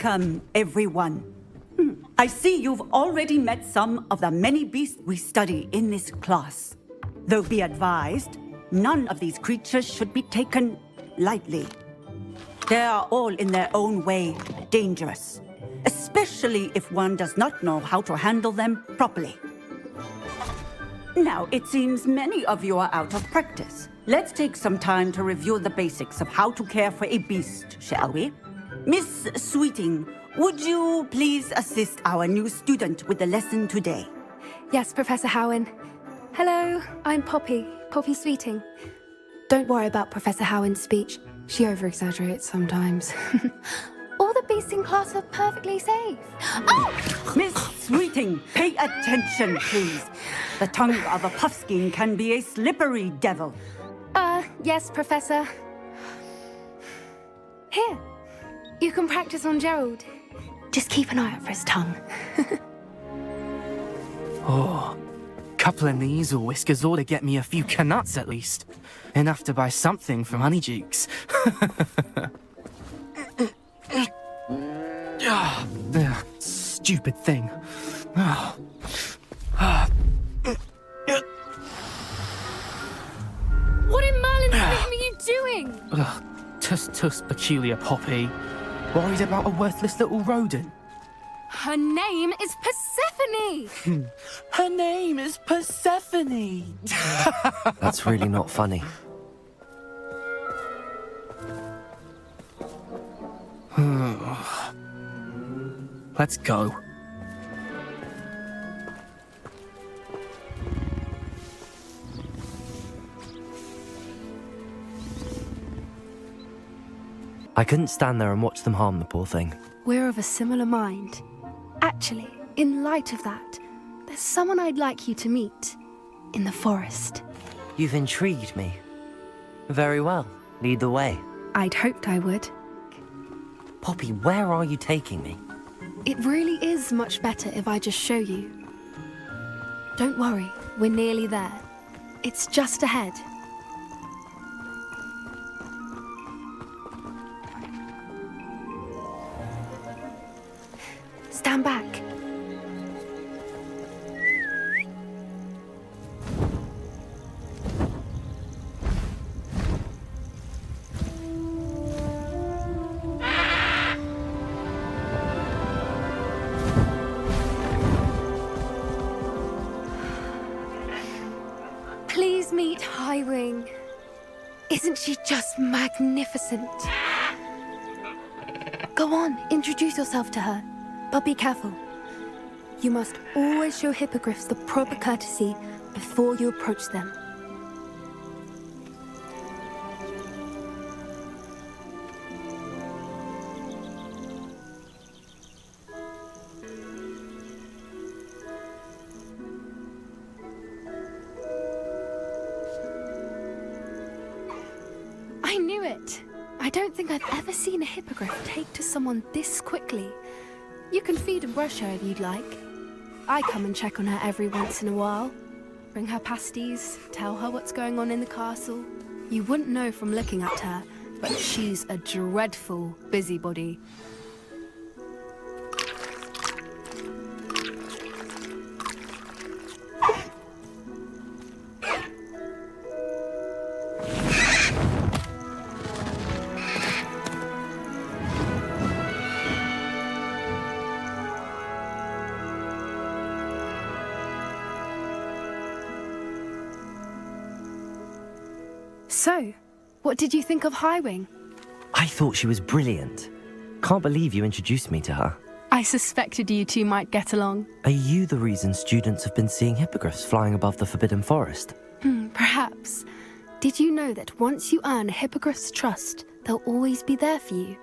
Welcome, everyone. I see you've already met some of the many beasts we study in this class. Though be advised, none of these creatures should be taken lightly. They are all in their own way dangerous, especially if one does not know how to handle them properly. Now, it seems many of you are out of practice. Let's take some time to review the basics of how to care for a beast, shall we? Miss Sweeting, would you please assist our new student with the lesson today? Yes, Professor Howen. Hello, I'm Poppy Sweeting. Don't worry about Professor Howen's speech. She over-exaggerates sometimes. All the beasts in class are perfectly safe. Oh! Miss Sweeting, pay attention, please. The tongue of a puffskein can be a slippery devil. Yes, Professor. Here, you can practice on Gerald. Just keep an eye out for his tongue. Oh, couple of these or whiskers ought to get me a few canuts at least. Enough to buy something from Honeydukes. Stupid thing. What in Merlin's name are you doing? Tuss, peculiar Poppy. Worried about a worthless little rodent. Her name is Persephone! Her name is Persephone! That's really not funny. Let's go. I couldn't stand there and watch them harm the poor thing. We're of a similar mind. Actually, in light of that, there's someone I'd like you to meet. In the forest. You've intrigued me. Very well. Lead the way. I'd hoped I would. Poppy, where are you taking me? It really is much better if I just show you. Don't worry, we're nearly there. It's just ahead. Stand back. Please meet Highwing. Isn't she just magnificent? Go on, introduce yourself to her. But be careful. You must always show hippogriffs the proper courtesy before you approach them. I knew it! I don't think I've ever seen a hippogriff take to someone this quickly. You can feed and brush her if you'd like. I come and check on her every once in a while. Bring her pasties, tell her what's going on in the castle. You wouldn't know from looking at her, but she's a dreadful busybody. So, what did you think of Highwing? I thought she was brilliant. Can't believe you introduced me to her. I suspected you two might get along. Are you the reason students have been seeing hippogriffs flying above the Forbidden Forest? Perhaps. Did you know that once you earn a hippogriff's trust, they'll always be there for you?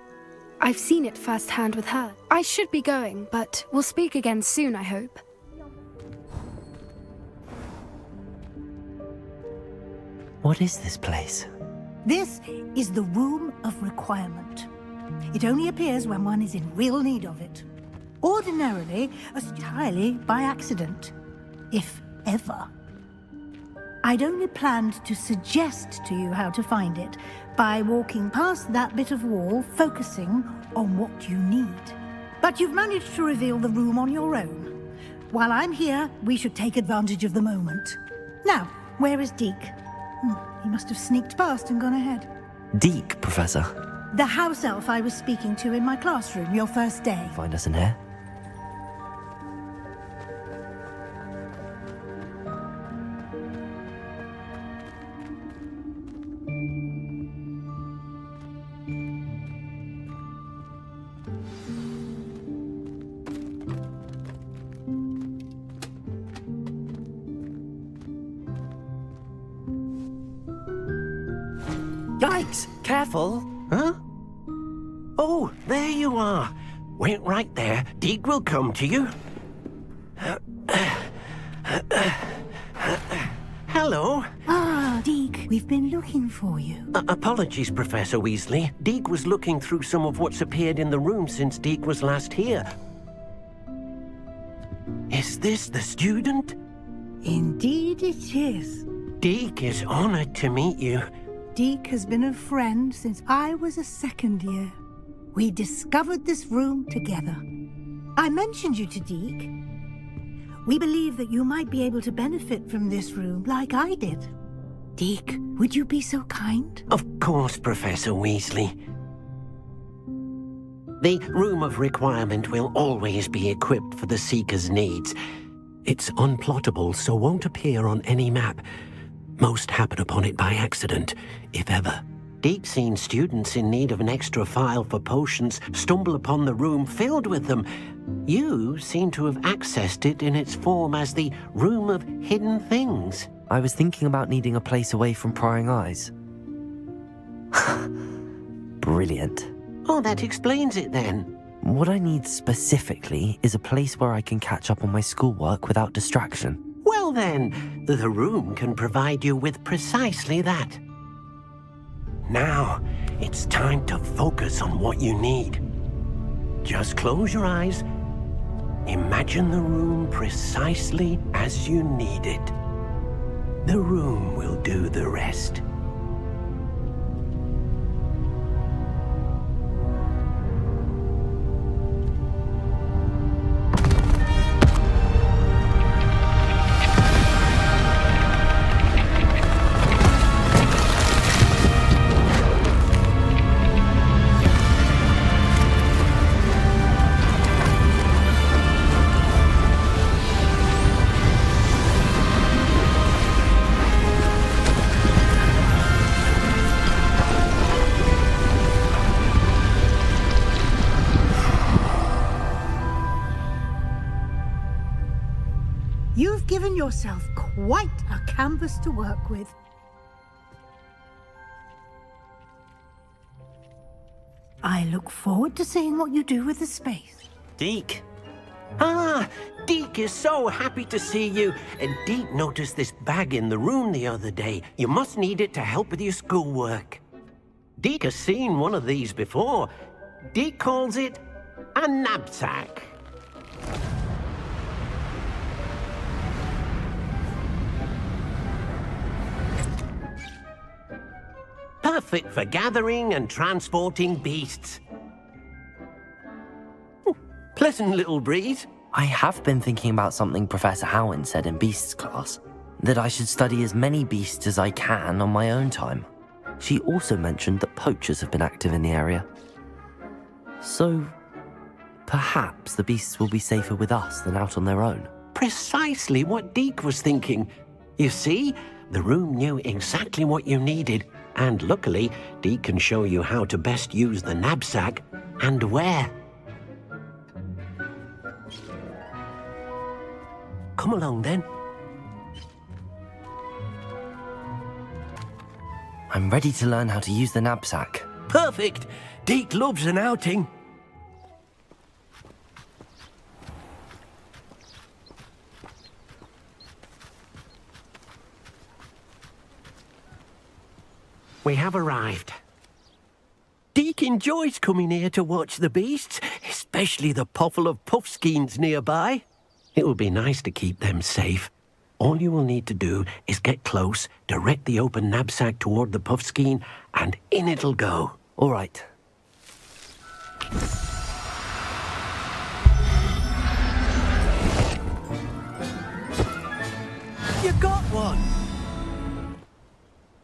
I've seen it firsthand with her. I should be going, but we'll speak again soon, I hope. What is this place? This is the Room of Requirement. It only appears when one is in real need of it. Ordinarily, entirely by accident. If ever. I'd only planned to suggest to you how to find it by walking past that bit of wall, focusing on what you need. But you've managed to reveal the room on your own. While I'm here, we should take advantage of the moment. Now, where is Deke? He must have sneaked past and gone ahead. Deke, Professor. The house elf I was speaking to in my classroom your first day. Find us in here. Yikes! Careful! Huh? Oh, there you are. Wait right there. Deke will come to you. Hello. Ah, Deke, we've been looking for you. Apologies, Professor Weasley. Deke was looking through some of what's appeared in the room since Deke was last here. Is this the student? Indeed it is. Deke is honored to meet you. Deke has been a friend since I was a second year. We discovered this room together. I mentioned you to Deke. We believe that you might be able to benefit from this room like I did. Deke, would you be so kind? Of course, Professor Weasley. The Room of Requirement will always be equipped for the Seeker's needs. It's unplottable, so won't appear on any map. Most happen upon it by accident, if ever. Deke's seen students in need of an extra file for potions stumble upon the room filled with them. You seem to have accessed it in its form as the Room of Hidden Things. I was thinking about needing a place away from prying eyes. Brilliant. Oh, that explains it then. What I need specifically is a place where I can catch up on my schoolwork without distraction. Well then, the room can provide you with precisely that. Now, it's time to focus on what you need. Just close your eyes. Imagine the room precisely as you need it. The room will do the rest. You've given yourself quite a canvas to work with. I look forward to seeing what you do with the space. Deke. Ah, Deke is so happy to see you. And Deke noticed this bag in the room the other day. You must need it to help with your schoolwork. Deke has seen one of these before. Deke calls it a knapsack. Perfect for gathering and transporting beasts. Pleasant little breeze. I have been thinking about something Professor Howin said in Beasts class, that I should study as many beasts as I can on my own time. She also mentioned that poachers have been active in the area. So, perhaps the beasts will be safer with us than out on their own. Precisely what Deke was thinking. You see, the room knew exactly what you needed, and luckily, Deke can show you how to best use the knapsack and where. Come along then. I'm ready to learn how to use the knapsack. Perfect! Deke loves an outing. We have arrived. Deke enjoys coming here to watch the beasts, especially the potful of puffskeins nearby. It will be nice to keep them safe. All you will need to do is get close, direct the open knapsack toward the puffskein, and in it'll go. All right. You got one!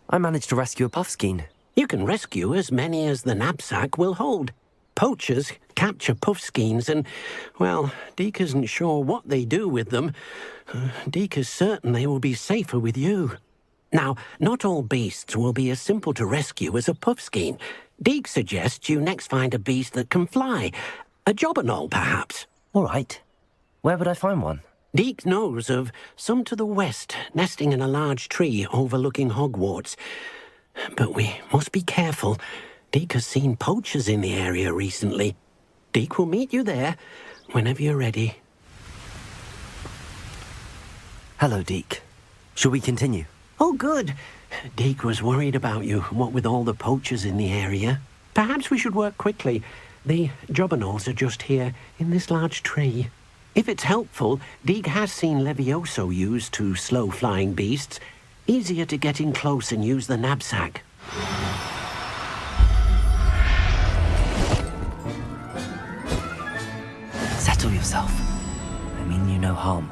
I managed to rescue a puffskein. You can rescue as many as the knapsack will hold. Poachers capture puffskeins and, well, Deke isn't sure what they do with them. Deke is certain they will be safer with you. Now, not all beasts will be as simple to rescue as a puffskein. Deke suggests you next find a beast that can fly. A jobberknoll, perhaps. All right. Where would I find one? Deke knows of some to the west, nesting in a large tree overlooking Hogwarts. But we must be careful. Deke has seen poachers in the area recently. Deke will meet you there whenever you're ready. Hello, Deke. Shall we continue? Oh, good. Deke was worried about you, what with all the poachers in the area. Perhaps we should work quickly. The jobberknolls are just here, in this large tree. If it's helpful, Deke has seen Levioso used to slow flying beasts. Easier to get in close and use the knapsack. Settle yourself. I mean you no harm.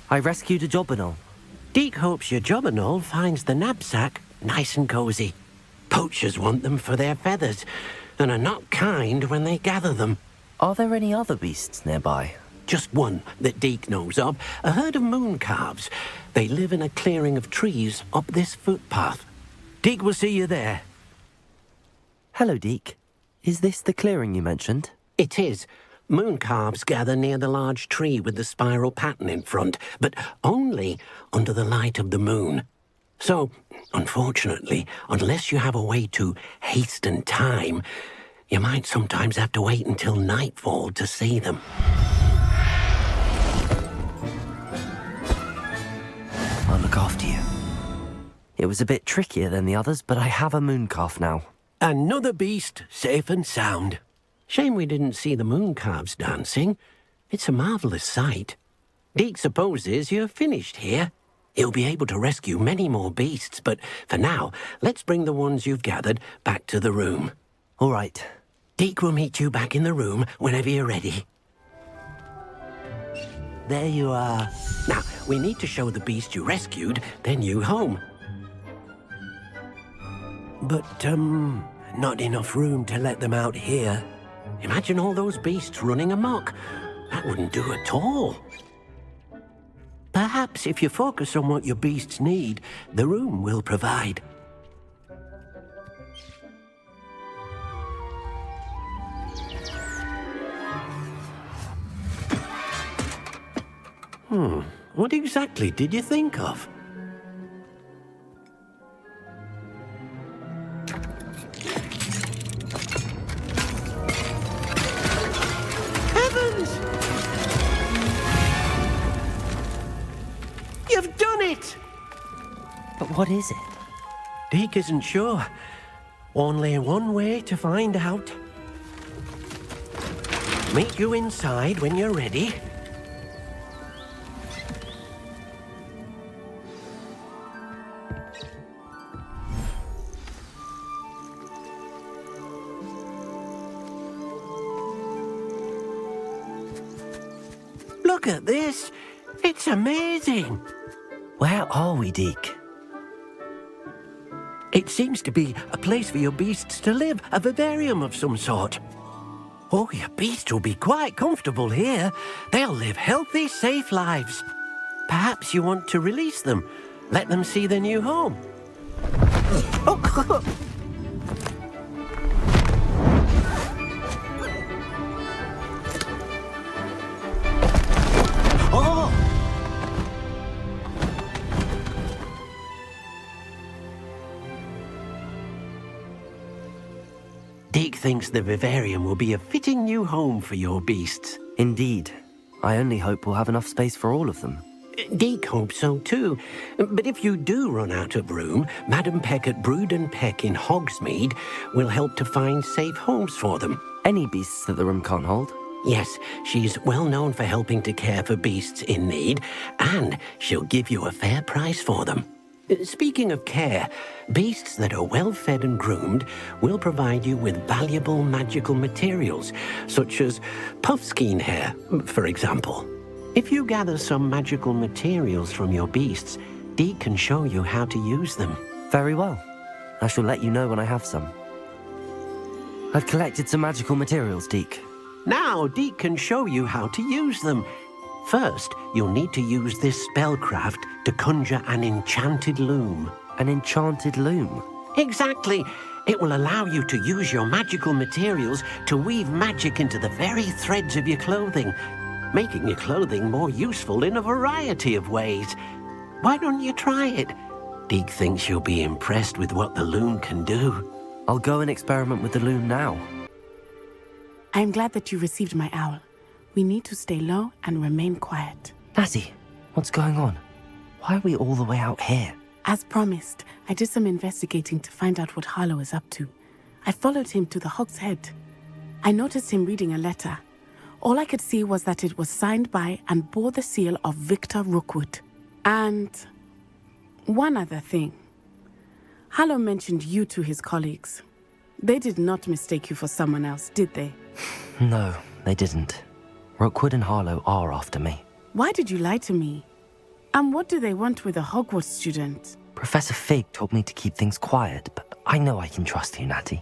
I rescued a jobberknoll. Deke hopes your jobberknoll finds the knapsack nice and cozy. Poachers want them for their feathers, and are not kind when they gather them. Are there any other beasts nearby? Just one that Deke knows of, a herd of moon calves. They live in a clearing of trees up this footpath. Deke will see you there. Hello, Deke. Is this the clearing you mentioned? It is. Moon calves gather near the large tree with the spiral pattern in front, but only under the light of the moon. So, unfortunately, unless you have a way to hasten time, you might sometimes have to wait until nightfall to see them. I'll look after you. It was a bit trickier than the others, but I have a mooncalf now. Another beast, safe and sound. Shame we didn't see the moon calves dancing. It's a marvellous sight. Deke supposes you're finished here. He'll be able to rescue many more beasts, but for now, let's bring the ones you've gathered back to the room. All right. Deke will meet you back in the room whenever you're ready. There you are. Now, we need to show the beast you rescued their new home. But, not enough room to let them out here. Imagine all those beasts running amok. That wouldn't do at all. Perhaps if you focus on what your beasts need, the room will provide. What exactly did you think of? Heavens! You've done it! But what is it? Deke isn't sure. Only one way to find out. Meet you inside when you're ready. Look at this. It's amazing. Where are we, Deke? It seems to be a place for your beasts to live, a vivarium of some sort. Oh, your beasts will be quite comfortable here. They'll live healthy, safe lives. Perhaps you want to release them, let them see their new home. Oh. Deke thinks the vivarium will be a fitting new home for your beasts. Indeed. I only hope we'll have enough space for all of them. Deke hopes so too. But if you do run out of room, Madam Peck at Brood and Peck in Hogsmeade will help to find safe homes for them. Any beasts that the room can't hold? Yes, she's well known for helping to care for beasts in need, and she'll give you a fair price for them. Speaking of care, beasts that are well fed and groomed will provide you with valuable magical materials, such as puffskein hair, for example. If you gather some magical materials from your beasts, Deke can show you how to use them. Very well. I shall let you know when I have some. I've collected some magical materials, Deke. Now Deke can show you how to use them. First, you'll need to use this spellcraft to conjure an enchanted loom. An enchanted loom? Exactly. It will allow you to use your magical materials to weave magic into the very threads of your clothing, making your clothing more useful in a variety of ways. Why don't you try it? Deke thinks you'll be impressed with what the loom can do. I'll go and experiment with the loom now. I'm glad that you received my owl. We need to stay low and remain quiet. Natty, what's going on? Why are we all the way out here? As promised, I did some investigating to find out what Harlow is up to. I followed him to the Hog's Head. I noticed him reading a letter. All I could see was that it was signed by and bore the seal of Victor Rookwood. And one other thing. Harlow mentioned you to his colleagues. They did not mistake you for someone else, did they? No, they didn't. Rookwood and Harlow are after me. Why did you lie to me? And what do they want with a Hogwarts student? Professor Fig told me to keep things quiet, but I know I can trust you, Natty.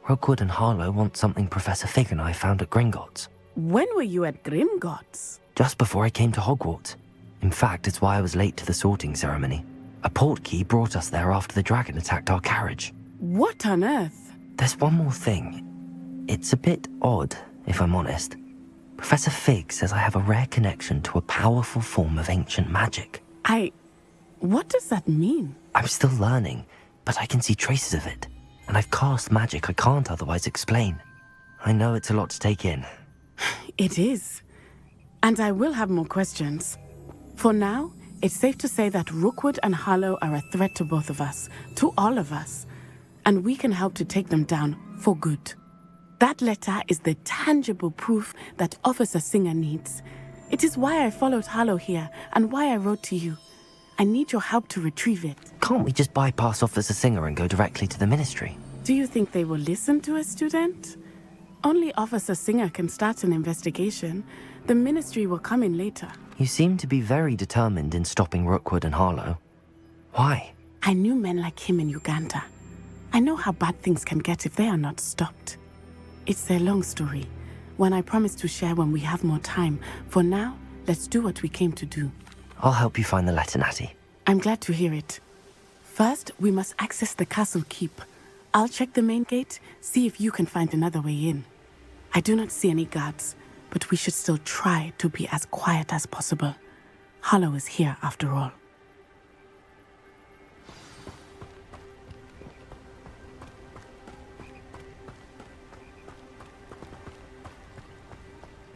Rookwood and Harlow want something Professor Fig and I found at Gringotts. When were you at Grimgotts? Just before I came to Hogwarts. In fact, it's why I was late to the sorting ceremony. A portkey brought us there after the dragon attacked our carriage. What on earth? There's one more thing. It's a bit odd, if I'm honest. Professor Fig says I have a rare connection to a powerful form of ancient magic. What does that mean? I'm still learning, but I can see traces of it. And I've cast magic I can't otherwise explain. I know it's a lot to take in. It is. And I will have more questions. For now, it's safe to say that Rookwood and Harlow are a threat to both of us, to all of us. And we can help to take them down for good. That letter is the tangible proof that Officer Singer needs. It is why I followed Harlow here and why I wrote to you. I need your help to retrieve it. Can't we just bypass Officer Singer and go directly to the Ministry? Do you think they will listen to a student? Only Officer Singer can start an investigation. The Ministry will come in later. You seem to be very determined in stopping Rookwood and Harlow. Why? I knew men like him in Uganda. I know how bad things can get if they are not stopped. It's a long story, one I promise to share when we have more time. For now, let's do what we came to do. I'll help you find the letter, Natty. I'm glad to hear it. First, we must access the castle keep. I'll check the main gate, see if you can find another way in. I do not see any guards, but we should still try to be as quiet as possible. Harlow is here after all.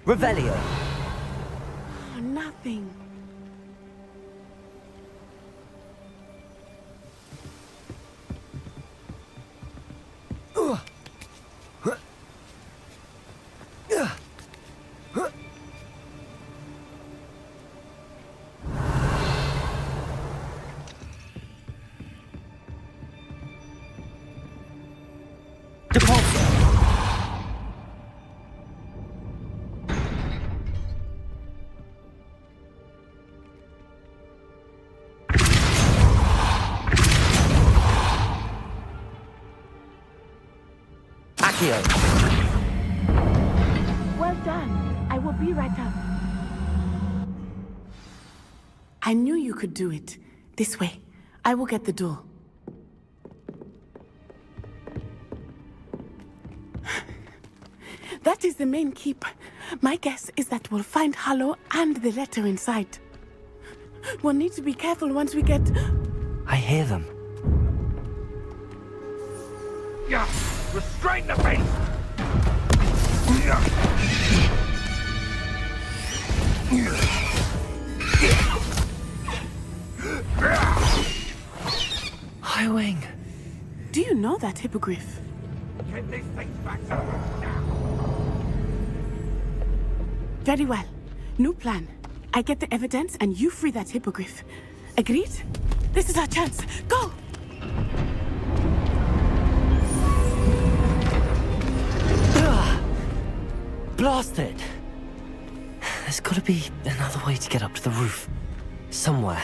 Revelio. Oh, nothing. Well done. I will be right up. I knew you could do it. This way. I will get the door. That is the main keep. My guess is that we'll find Harlow and the letter inside. We'll need to be careful once we get... I hear them. Yeah, restrain the beast! Highwing. Do you know that hippogriff? Get these things back to the room now! Very well. New plan. I get the evidence and you free that hippogriff. Agreed? This is our chance. Go! Blasted! There's gotta be another way to get up to the roof. Somewhere.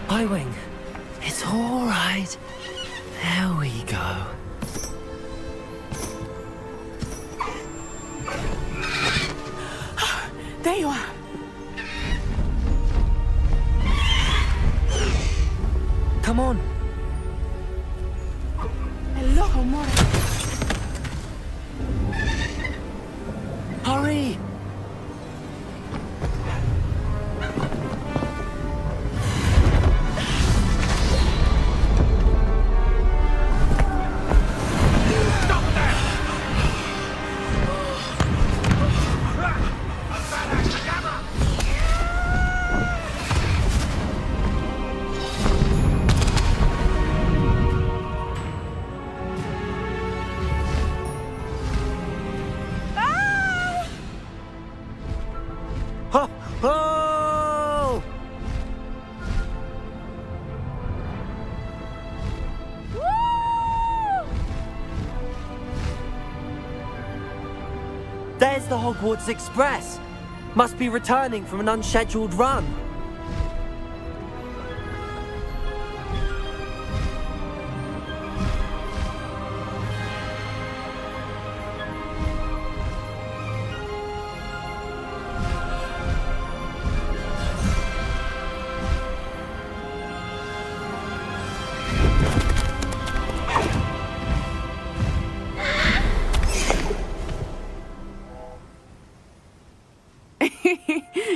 Highwing. It's all right. There we go. There you are. Come on. Hello, Homura. Hurry. Oh! There's the Hogwarts Express. Must be returning from an unscheduled run.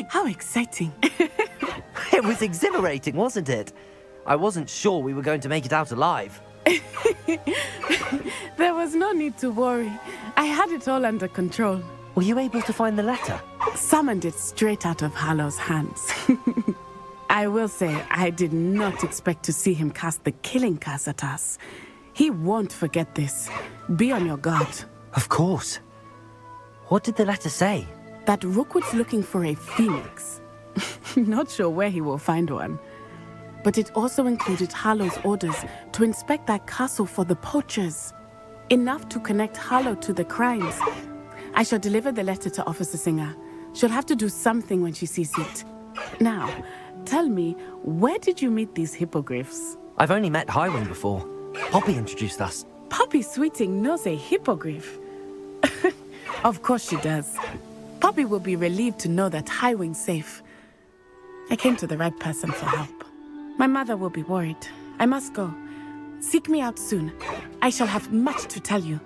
How exciting. It was exhilarating, wasn't it? I wasn't sure we were going to make it out alive. There was no need to worry. I had it all under control. Were you able to find the letter? Summoned it straight out of Hallow's hands. I will say, I did not expect to see him cast the killing curse at us. He won't forget this. Be on your guard. Of course. What did the letter say? That Rookwood's looking for a phoenix. Not sure where he will find one. But it also included Hallow's orders to inspect that castle for the poachers. Enough to connect Hallow to the crimes. I shall deliver the letter to Officer Singer. She'll have to do something when she sees it. Now, tell me, where did you meet these hippogriffs? I've only met Highwing before. Poppy introduced us. Poppy Sweeting knows a hippogriff. Of course she does. Poppy will be relieved to know that Highwing's safe. I came to the right person for help. My mother will be worried. I must go. Seek me out soon. I shall have much to tell you.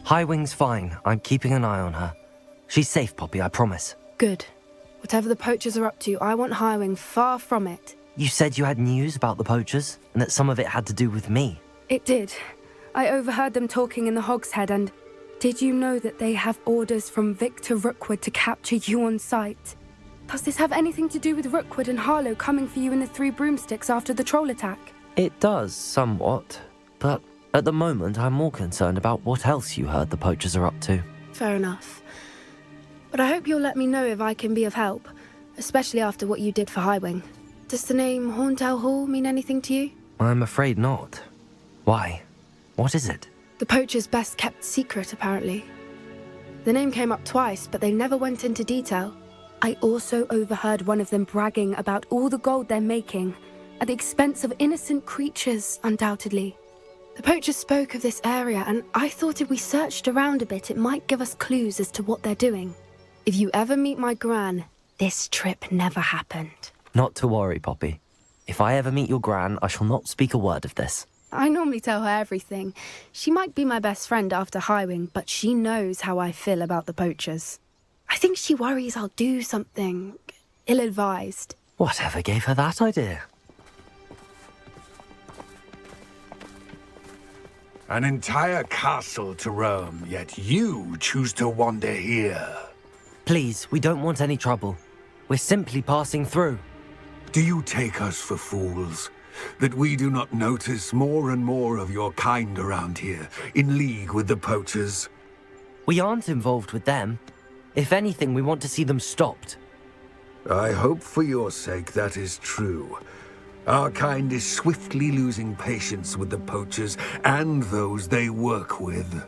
Highwing's fine. I'm keeping an eye on her. She's safe, Poppy, I promise. Good. Whatever the poachers are up to, I want Highwing far from it. You said you had news about the poachers, and that some of it had to do with me. It did. I overheard them talking in the Hogshead, and did you know that they have orders from Victor Rookwood to capture you on sight? Does this have anything to do with Rookwood and Harlow coming for you in the Three Broomsticks after the troll attack? It does, somewhat. But at the moment, I'm more concerned about what else you heard the poachers are up to. Fair enough. But I hope you'll let me know if I can be of help, especially after what you did for Highwing. Does the name Horndale Hall mean anything to you? I'm afraid not. Why? What is it? The poachers' best kept secret, apparently. The name came up twice, but they never went into detail. I also overheard one of them bragging about all the gold they're making, at the expense of innocent creatures, undoubtedly. The poacher spoke of this area, and I thought if we searched around a bit, it might give us clues as to what they're doing. If you ever meet my gran, this trip never happened. Not to worry, Poppy. If I ever meet your gran, I shall not speak a word of this. I normally tell her everything. She might be my best friend after Highwing, but she knows how I feel about the poachers. I think she worries I'll do something ill-advised. Whatever gave her that idea? An entire castle to roam, yet you choose to wander here. Please, we don't want any trouble. We're simply passing through. Do you take us for fools? That we do not notice more and more of your kind around here, in league with the poachers? We aren't involved with them. If anything, we want to see them stopped. I hope for your sake that is true. Our kind is swiftly losing patience with the poachers and those they work with.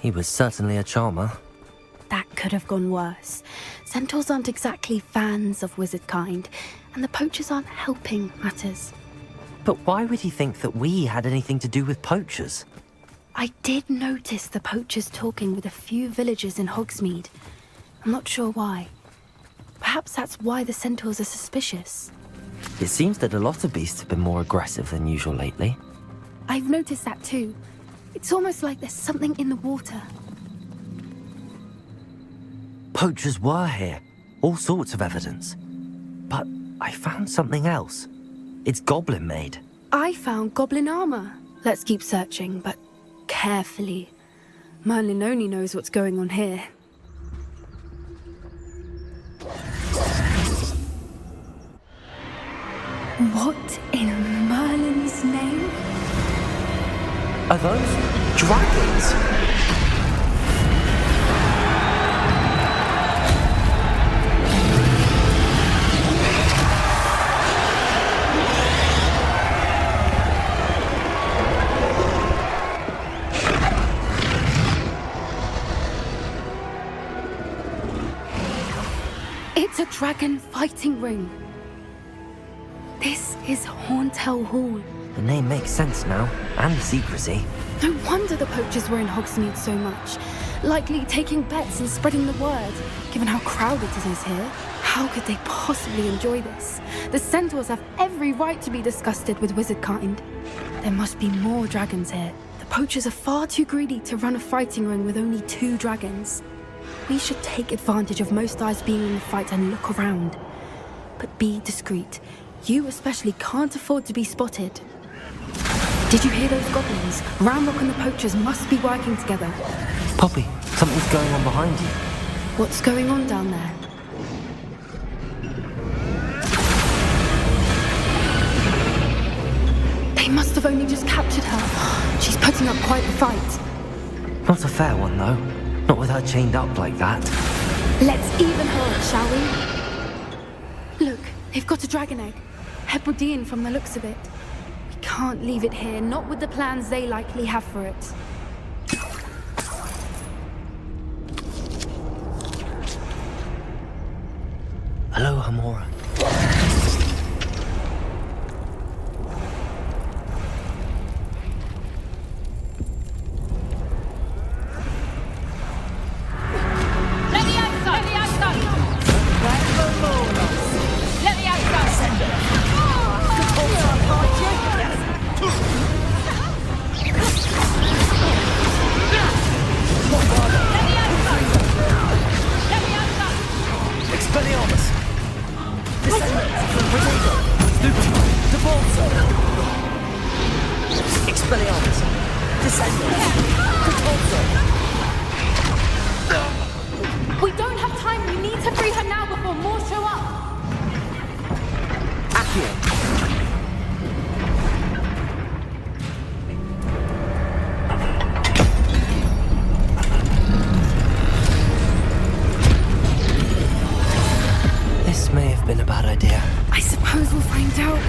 He was certainly a charmer. That could have gone worse. Centaurs aren't exactly fans of wizard kind, and the poachers aren't helping matters. But why would he think that we had anything to do with poachers? I did notice the poachers talking with a few villagers in Hogsmeade. I'm not sure why. Perhaps that's why the centaurs are suspicious. It seems that a lot of beasts have been more aggressive than usual lately. I've noticed that too. It's almost like there's something in the water. Poachers were here. All sorts of evidence. But I found something else. It's goblin-made. I found goblin armor. Let's keep searching, but carefully. Merlin only knows what's going on here. What in Merlin's name? Are those dragons? It's a dragon fighting ring. This is Hauntel Hall. The name makes sense now, and the secrecy. No wonder the poachers were in Hogsmeade so much. Likely taking bets and spreading the word, given how crowded it is here. How could they possibly enjoy this? The centaurs have every right to be disgusted with wizard kind. There must be more dragons here. The poachers are far too greedy to run a fighting ring with only 2 dragons. We should take advantage of most eyes being in the fight and look around. But be discreet. You especially can't afford to be spotted. Did you hear those goblins? Ramrock and the poachers must be working together. Poppy, something's going on behind you. What's going on down there? They must have only just captured her. She's putting up quite the fight. Not a fair one, though. Not with her chained up like that. Let's even her, shall we? Look, they've got a dragon egg. Hebridean from the looks of it. We can't leave it here, not with the plans they likely have for it. Hello, Hamora. We don't have time. We need to free her now before more show up. This may have been a bad idea. I suppose we'll find out.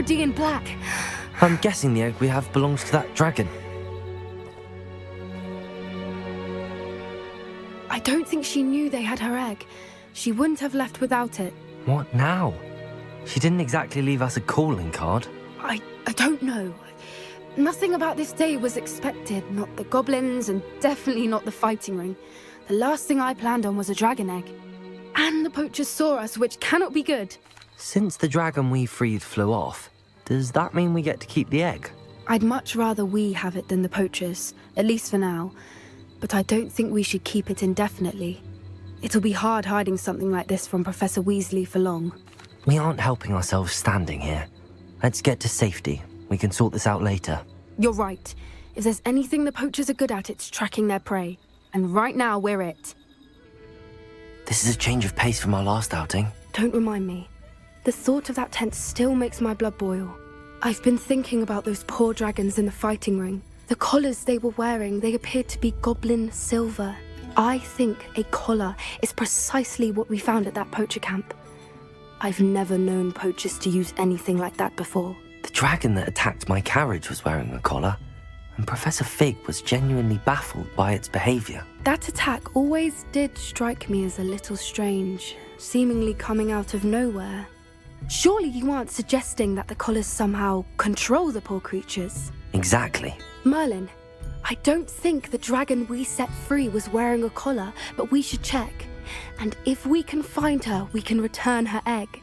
already in black. I'm guessing the egg we have belongs to that dragon. I don't think she knew they had her egg. She wouldn't have left without it. What now? She didn't exactly leave us a calling card. I don't know. Nothing about this day was expected. Not the goblins, and definitely not the fighting ring. The last thing I planned on was a dragon egg. And the poachers saw us, which cannot be good. Since the dragon we freed flew off, does that mean we get to keep the egg? I'd much rather we have it than the poachers, at least for now. But I don't think we should keep it indefinitely. It'll be hard hiding something like this from Professor Weasley for long. We aren't helping ourselves standing here. Let's get to safety. We can sort this out later. You're right. If there's anything the poachers are good at, it's tracking their prey. And right now, we're it. This is a change of pace from our last outing. Don't remind me. The thought of that tent still makes my blood boil. I've been thinking about those poor dragons in the fighting ring. The collars they were wearing, they appeared to be goblin silver. I think a collar is precisely what we found at that poacher camp. I've never known poachers to use anything like that before. The dragon that attacked my carriage was wearing a collar, and Professor Fig was genuinely baffled by its behavior. That attack always did strike me as a little strange, seemingly coming out of nowhere. Surely you aren't suggesting that the collars somehow control the poor creatures? Exactly. Merlin, I don't think the dragon we set free was wearing a collar, but we should check. And if we can find her, we can return her egg.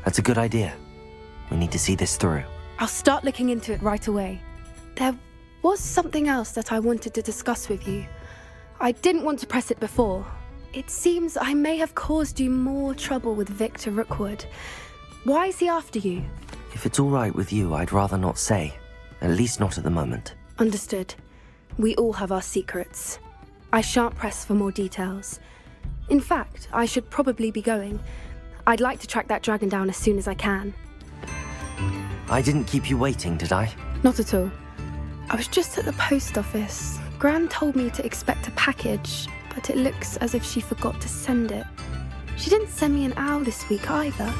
That's a good idea. We need to see this through. I'll start looking into it right away. There was something else that I wanted to discuss with you. I didn't want to press it before. It seems I may have caused you more trouble with Victor Rookwood. Why is he after you? If it's all right with you, I'd rather not say. At least not at the moment. Understood. We all have our secrets. I shan't press for more details. In fact, I should probably be going. I'd like to track that dragon down as soon as I can. I didn't keep you waiting, did I? Not at all. I was just at the post office. Gran told me to expect a package, but it looks as if she forgot to send it. She didn't send me an owl this week either.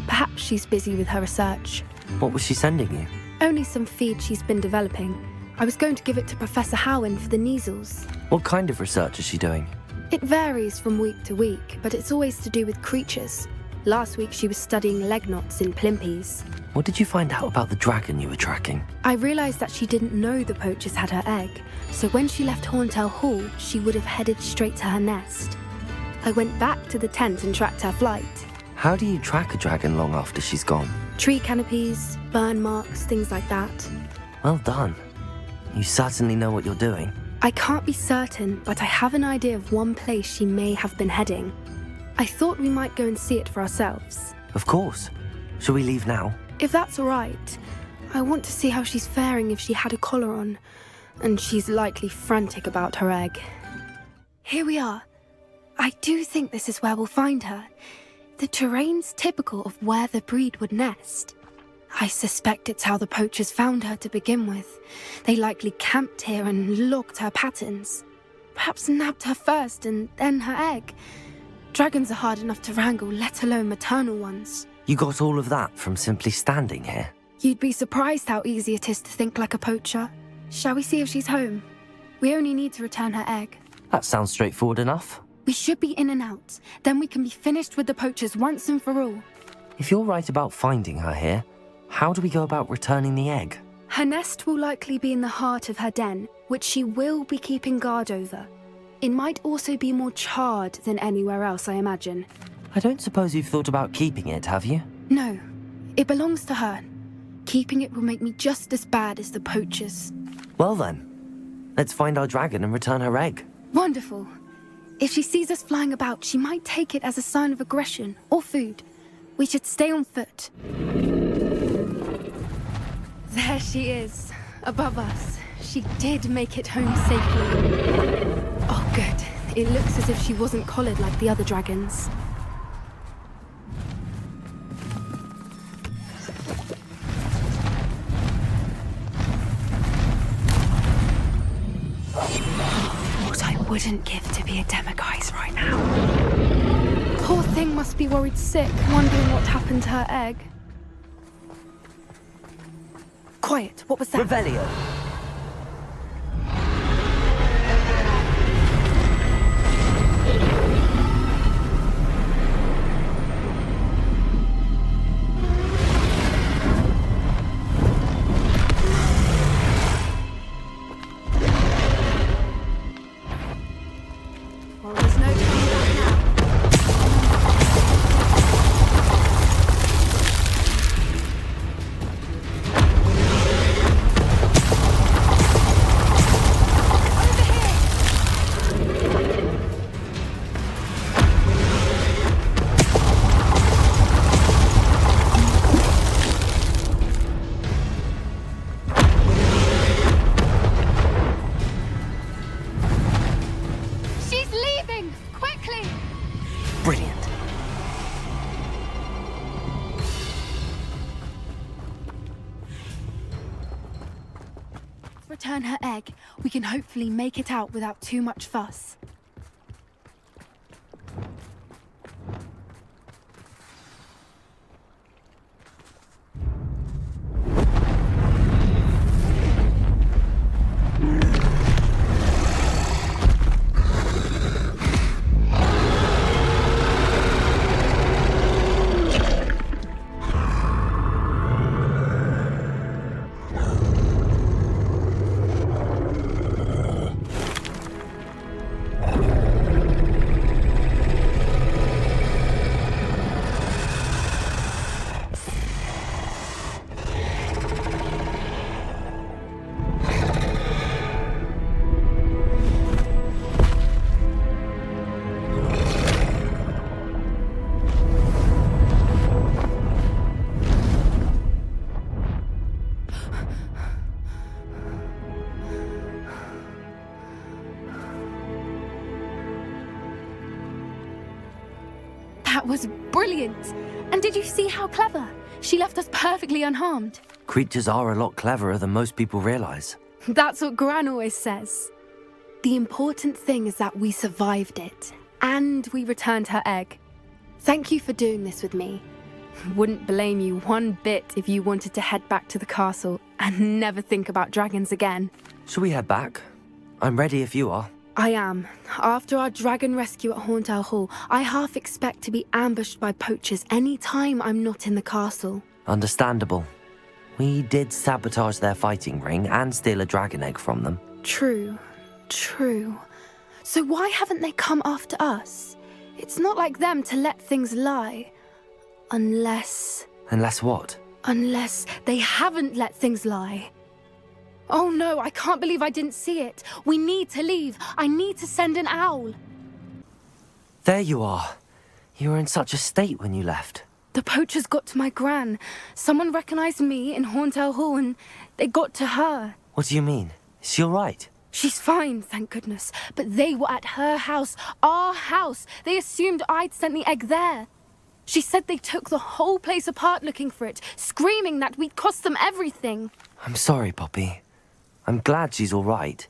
Perhaps she's busy with her research. What was she sending you? Only some feed she's been developing. I was going to give it to Professor Howin for the measles. What kind of research is she doing? It varies from week to week, but it's always to do with creatures. Last week she was studying leg knots in plimpies. What did you find out about the dragon you were tracking? I realised that she didn't know the poachers had her egg, so when she left Horntail Hall, she would have headed straight to her nest. I went back to the tent and tracked her flight. How do you track a dragon long after she's gone? Tree canopies, burn marks, things like that. Well done. You certainly know what you're doing. I can't be certain, but I have an idea of one place she may have been heading. I thought we might go and see it for ourselves. Of course. Shall we leave now? If that's all right. I want to see how she's faring if she had a collar on. And she's likely frantic about her egg. Here we are. I do think this is where we'll find her. The terrain's typical of where the breed would nest. I suspect it's how the poachers found her to begin with. They likely camped here and logged her patterns. Perhaps nabbed her first and then her egg. Dragons are hard enough to wrangle, let alone maternal ones. You got all of that from simply standing here? You'd be surprised how easy it is to think like a poacher. Shall we see if she's home? We only need to return her egg. That sounds straightforward enough. We should be in and out. Then we can be finished with the poachers once and for all. If you're right about finding her here, how do we go about returning the egg? Her nest will likely be in the heart of her den, which she will be keeping guard over. It might also be more charred than anywhere else, I imagine. I don't suppose you've thought about keeping it, have you? No, it belongs to her. Keeping it will make me just as bad as the poachers. Well then, let's find our dragon and return her egg. Wonderful. If she sees us flying about, she might take it as a sign of aggression or food. We should stay on foot. There she is, above us. She did make it home safely. Oh, good. It looks as if she wasn't collared like the other dragons. What I wouldn't give to be a demiguise right now. Poor thing must be worried sick, wondering what happened to her egg. Quiet, what was that? Revelio. Well, there's no turning back now. She's leaving! Quickly! Brilliant. Return her egg. We can hopefully make it out without too much fuss. That was brilliant! And did you see how clever? She left us perfectly unharmed. Creatures are a lot cleverer than most people realize. That's what Gran always says. The important thing is that we survived it, and we returned her egg. Thank you for doing this with me. Wouldn't blame you one bit if you wanted to head back to the castle and never think about dragons again. Shall we head back? I'm ready if you are. I am. After our dragon rescue at Hauntel Hall, I half expect to be ambushed by poachers any time I'm not in the castle. Understandable. We did sabotage their fighting ring and steal a dragon egg from them. True. So why haven't they come after us? It's not like them to let things lie. Unless what? Unless they haven't let things lie. Oh no, I can't believe I didn't see it. We need to leave. I need to send an owl. There you are. You were in such a state when you left. The poachers got to my gran. Someone recognized me in Hauntel Hall and they got to her. What do you mean? Is she all right? She's fine, thank goodness. But they were at her house, our house. They assumed I'd sent the egg there. She said they took the whole place apart looking for it, screaming that we'd cost them everything. I'm sorry, Poppy. I'm glad she's all right.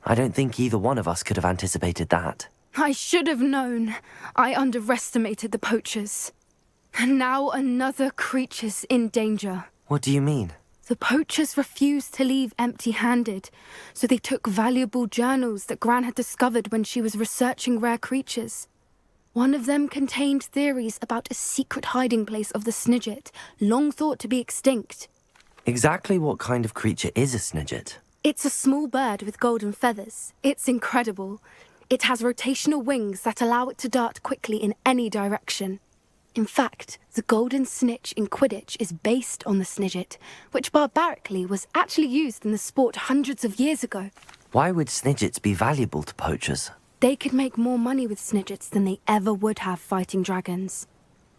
I don't think either one of us could have anticipated that. I should have known. I underestimated the poachers. And now another creature's in danger. What do you mean? The poachers refused to leave empty-handed, so they took valuable journals that Gran had discovered when she was researching rare creatures. One of them contained theories about a secret hiding place of the Snidget, long thought to be extinct. Exactly what kind of creature is a Snidget? It's a small bird with golden feathers. It's incredible. It has rotational wings that allow it to dart quickly in any direction. In fact, the golden snitch in Quidditch is based on the Snidget, which barbarically was actually used in the sport hundreds of years ago. Why would Snidgets be valuable to poachers? They could make more money with Snidgets than they ever would have fighting dragons.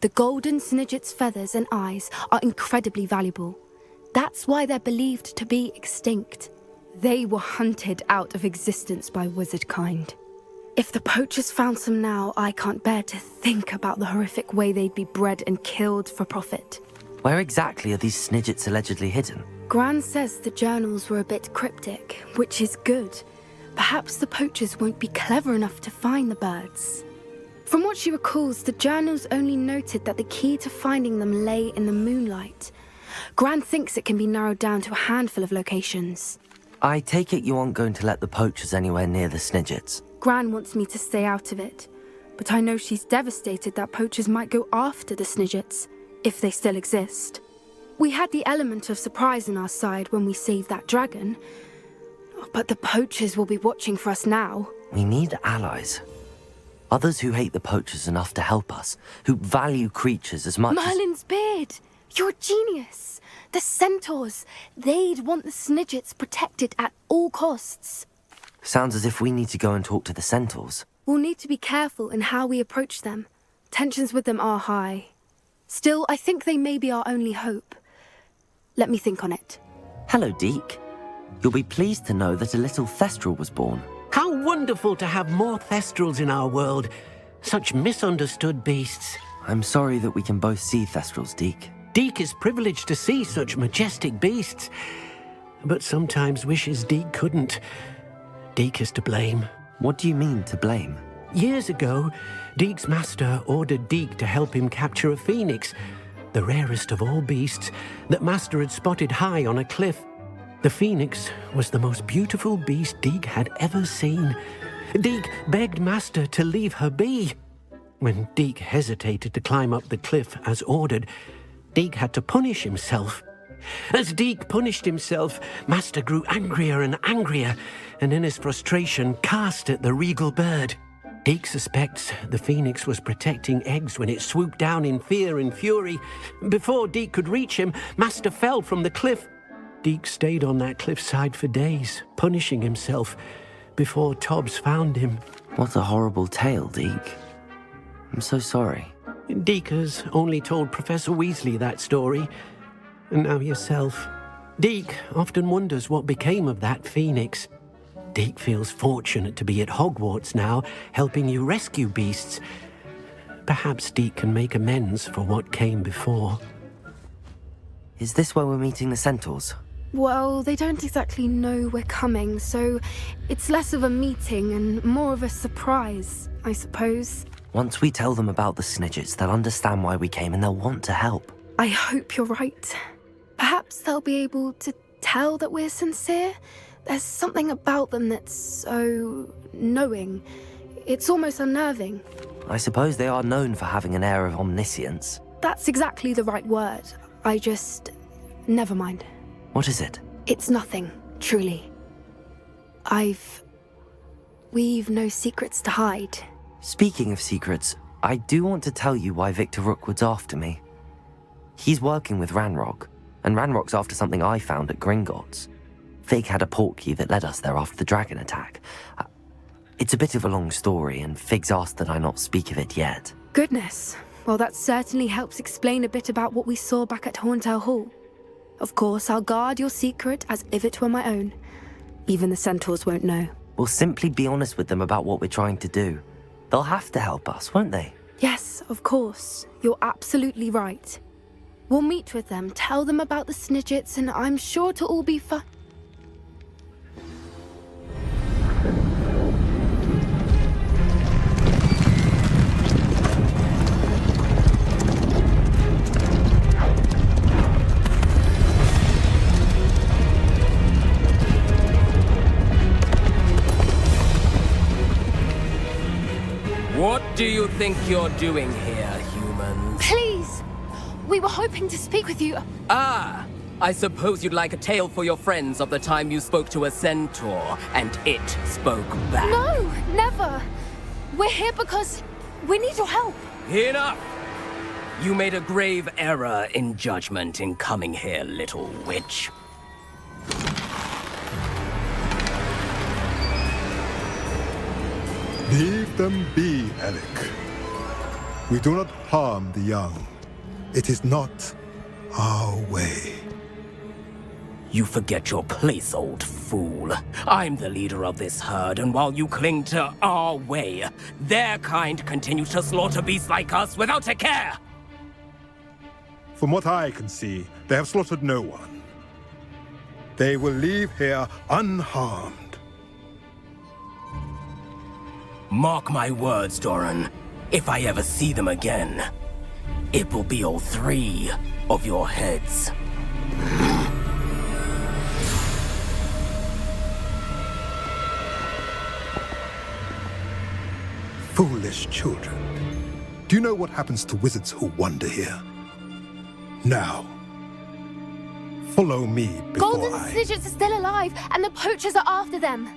The golden Snidget's feathers and eyes are incredibly valuable. That's why they're believed to be extinct. They were hunted out of existence by wizard kind. If the poachers found some now, I can't bear to think about the horrific way they'd be bred and killed for profit. Where exactly are these Snidgets allegedly hidden? Gran says the journals were a bit cryptic, which is good. Perhaps the poachers won't be clever enough to find the birds. From what she recalls, the journals only noted that the key to finding them lay in the moonlight. Gran thinks it can be narrowed down to a handful of locations. I take it you aren't going to let the poachers anywhere near the Snidgets. Gran wants me to stay out of it, but I know she's devastated that poachers might go after the Snidgets, if they still exist. We had the element of surprise on our side when we saved that dragon, but the poachers will be watching for us now. We need allies. Others who hate the poachers enough to help us, who value creatures as much Merlin's beard! You're a genius! The centaurs! They'd want the Snidgets protected at all costs. Sounds as if we need to go and talk to the centaurs. We'll need to be careful in how we approach them. Tensions with them are high. Still, I think they may be our only hope. Let me think on it. Hello, Deke. You'll be pleased to know that a little Thestral was born. How wonderful to have more Thestrals in our world. Such misunderstood beasts. I'm sorry that we can both see Thestrals, Deke. Deke is privileged to see such majestic beasts, but sometimes wishes Deke couldn't. Deke is to blame. What do you mean, to blame? Years ago, Deke's master ordered Deke to help him capture a phoenix, the rarest of all beasts, that master had spotted high on a cliff. The phoenix was the most beautiful beast Deke had ever seen. Deke begged master to leave her be. When Deke hesitated to climb up the cliff as ordered, Deke had to punish himself. As Deke punished himself, master grew angrier and angrier, and in his frustration cast at the regal bird. Deke suspects the phoenix was protecting eggs when it swooped down in fear and fury. Before Deke could reach him, master fell from the cliff. Deke stayed on that cliffside for days, punishing himself, before Tobbs found him. What a horrible tale, Deke. I'm so sorry. Deke has only told Professor Weasley that story, and now yourself. Deke often wonders what became of that phoenix. Deke feels fortunate to be at Hogwarts now, helping you rescue beasts. Perhaps Deke can make amends for what came before. Is this where we're meeting the centaurs? Well, they don't exactly know we're coming, so it's less of a meeting and more of a surprise, I suppose. Once we tell them about the Snidgets, they'll understand why we came and they'll want to help. I hope you're right. Perhaps they'll be able to tell that we're sincere. There's something about them that's so knowing. It's almost unnerving. I suppose they are known for having an air of omniscience. That's exactly the right word. Never mind. What is it? It's nothing, truly. We've no secrets to hide. Speaking of secrets, I do want to tell you why Victor Rookwood's after me. He's working with Ranrock, and Ranrock's after something I found at Gringotts. Fig had a portkey that led us there after the dragon attack. It's a bit of a long story, and Fig's asked that I not speak of it yet. Goodness. Well, that certainly helps explain a bit about what we saw back at Horntail Hall. Of course, I'll guard your secret as if it were my own. Even the centaurs won't know. We'll simply be honest with them about what we're trying to do. They'll have to help us, won't they? Yes, of course. You're absolutely right. We'll meet with them, tell them about the Snidgets, and I'm sure it'll all be fun. What do you think you're doing here, humans? Please! We were hoping to speak with you. Ah! I suppose you'd like a tale for your friends of the time you spoke to a centaur, and it spoke back. No, never! We're here because we need your help. Enough! You made a grave error in judgment in coming here, little witch. Leave them be, Alec. We do not harm the young. It is not our way. You forget your place, old fool. I'm the leader of this herd, and while you cling to our way, their kind continue to slaughter beasts like us without a care! From what I can see, they have slaughtered no one. They will leave here unharmed. Mark my words, Doran. If I ever see them again, it will be all 3 of your heads. Foolish children. Do you know what happens to wizards who wander here? Now, follow me before Golden Snidgets are still alive, and the poachers are after them.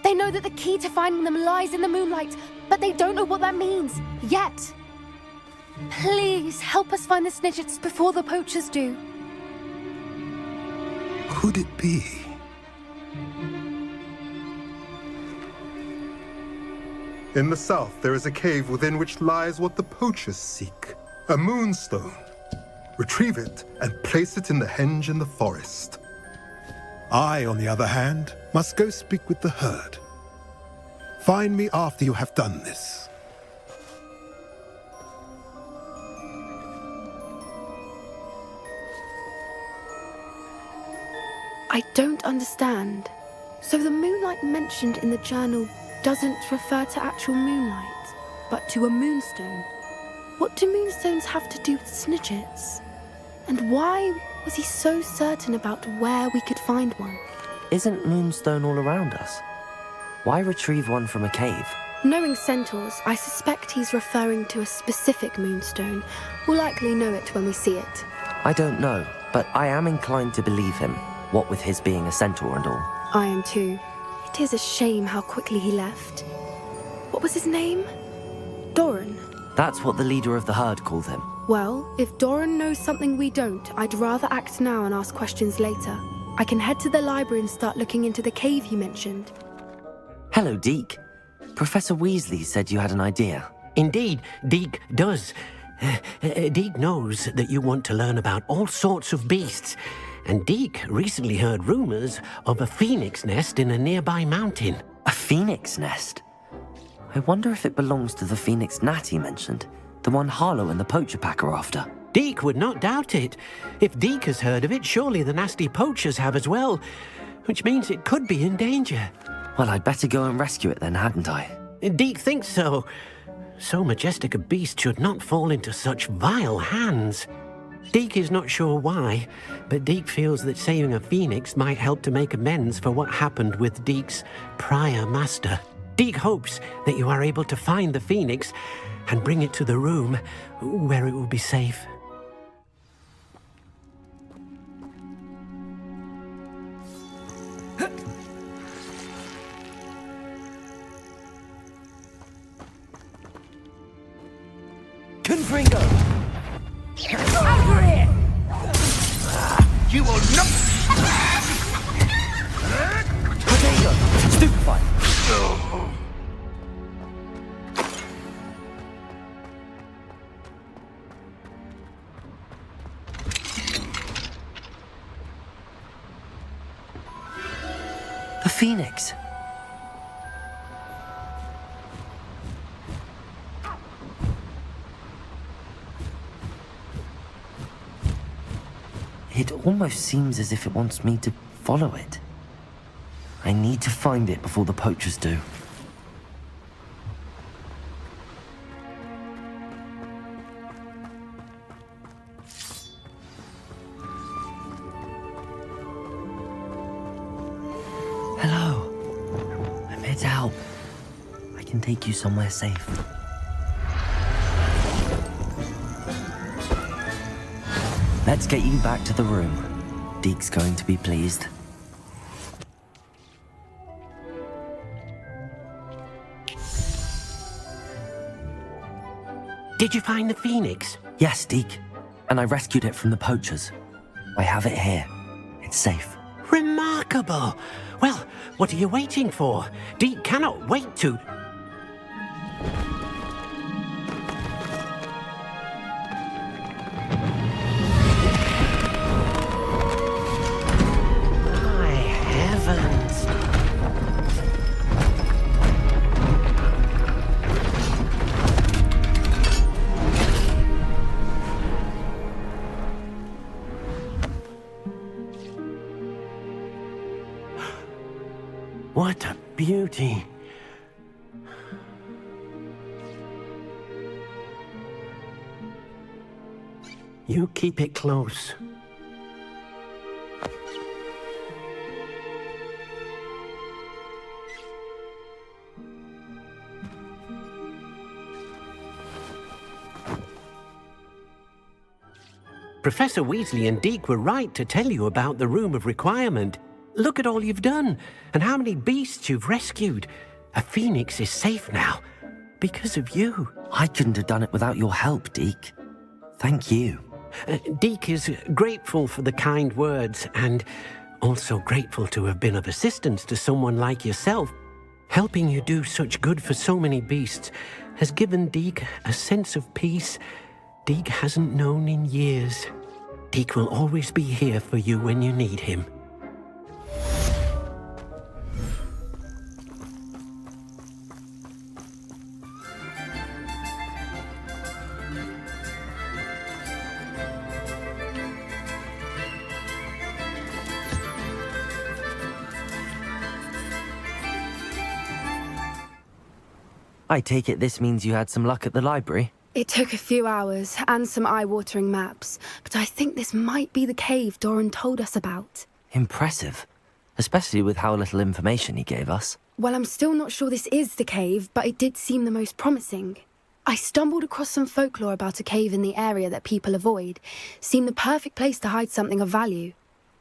They know that the key to finding them lies in the moonlight, but they don't know what that means, yet. Please, help us find the Snidgets before the poachers do. Could it be? In the south, there is a cave within which lies what the poachers seek. A moonstone. Retrieve it and place it in the henge in the forest. I, on the other hand, must go speak with the herd. Find me after you have done this. I don't understand. So the moonlight mentioned in the journal doesn't refer to actual moonlight, but to a moonstone. What do moonstones have to do with Snidgets? And why was he so certain about where we could find one? Isn't Moonstone all around us? Why retrieve one from a cave? Knowing centaurs, I suspect he's referring to a specific moonstone. We'll likely know it when we see it. I don't know, but I am inclined to believe him, what with his being a centaur and all. I am too. It is a shame how quickly he left. What was his name? Doran. That's what the leader of the herd called him. Well, if Doran knows something we don't, I'd rather act now and ask questions later. I can head to the library and start looking into the cave you mentioned. Hello, Deke. Professor Weasley said you had an idea. Indeed, Deke does. Deke knows that you want to learn about all sorts of beasts, and Deke recently heard rumors of a phoenix nest in a nearby mountain. A phoenix nest? I wonder if it belongs to the phoenix gnat he mentioned, the one Harlow and the poacher pack are after. Deke would not doubt it. If Deke has heard of it, surely the nasty poachers have as well, which means it could be in danger. Well, I'd better go and rescue it then, hadn't I? Deke thinks so. So majestic a beast should not fall into such vile hands. Deke is not sure why, but Deke feels that saving a phoenix might help to make amends for what happened with Deke's prior master. Deke hopes that you are able to find the phoenix and bring it to the room where it will be safe. Confringo! Over here! You will not... Potato! Stupefy! The phoenix! It almost seems as if it wants me to follow it. I need to find it before the poachers do. Hello. I'm here to help. I can take you somewhere safe. Let's get you back to the room. Deke's going to be pleased. Did you find the phoenix? Yes, Deke. And I rescued it from the poachers. I have it here. It's safe. Remarkable! Well, what are you waiting for? Deke cannot wait to... My heavens! What a beauty! You keep it close. Professor Weasley and Deke were right to tell you about the Room of Requirement. Look at all you've done, and how many beasts you've rescued. A phoenix is safe now, because of you. I couldn't have done it without your help, Deke. Thank you. Deke is grateful for the kind words, and also grateful to have been of assistance to someone like yourself. Helping you do such good for so many beasts has given Deke a sense of peace Deke hasn't known in years. Deke will always be here for you when you need him. I take it this means you had some luck at the library? It took a few hours and some eye-watering maps, but I think this might be the cave Doran told us about. Impressive. Especially with how little information he gave us. Well, I'm still not sure this is the cave, but it did seem the most promising. I stumbled across some folklore about a cave in the area that people avoid. Seemed the perfect place to hide something of value.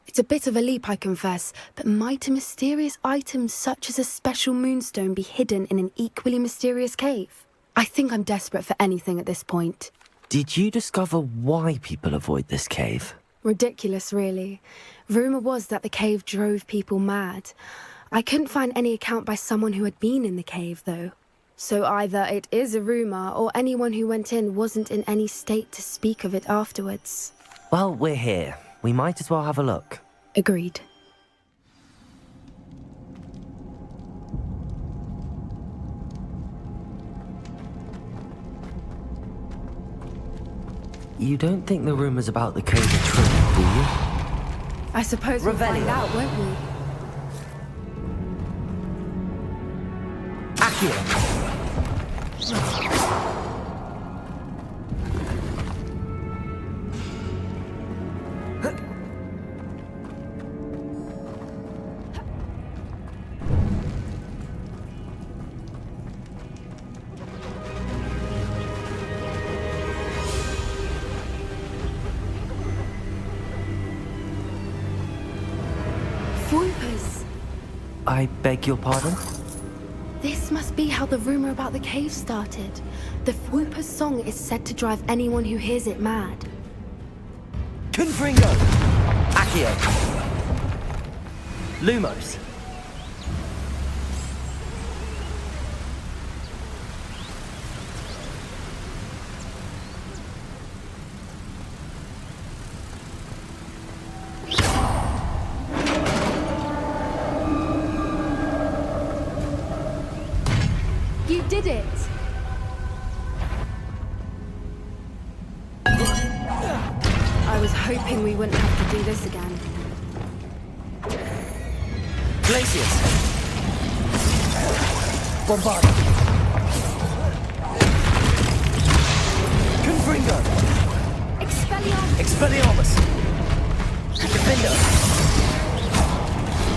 It's a bit of a leap, I confess, but might a mysterious item such as a special moonstone be hidden in an equally mysterious cave? I think I'm desperate for anything at this point. Did you discover why people avoid this cave? Ridiculous, really. Rumour was that the cave drove people mad. I couldn't find any account by someone who had been in the cave, though. So either it is a rumour, or anyone who went in wasn't in any state to speak of it afterwards. Well, we're here. We might as well have a look. Agreed. You don't think the rumours about the cave are true, do you? I suppose we'll find out, won't we? Accio! I beg your pardon? This must be how the rumour about the cave started. The Fwooper's song is said to drive anyone who hears it mad. Confringo! Accio! Lumos! You did it! I was hoping we wouldn't have to do this again. Glacius! Bombarda! Confringo! Expelliarmus! Defender!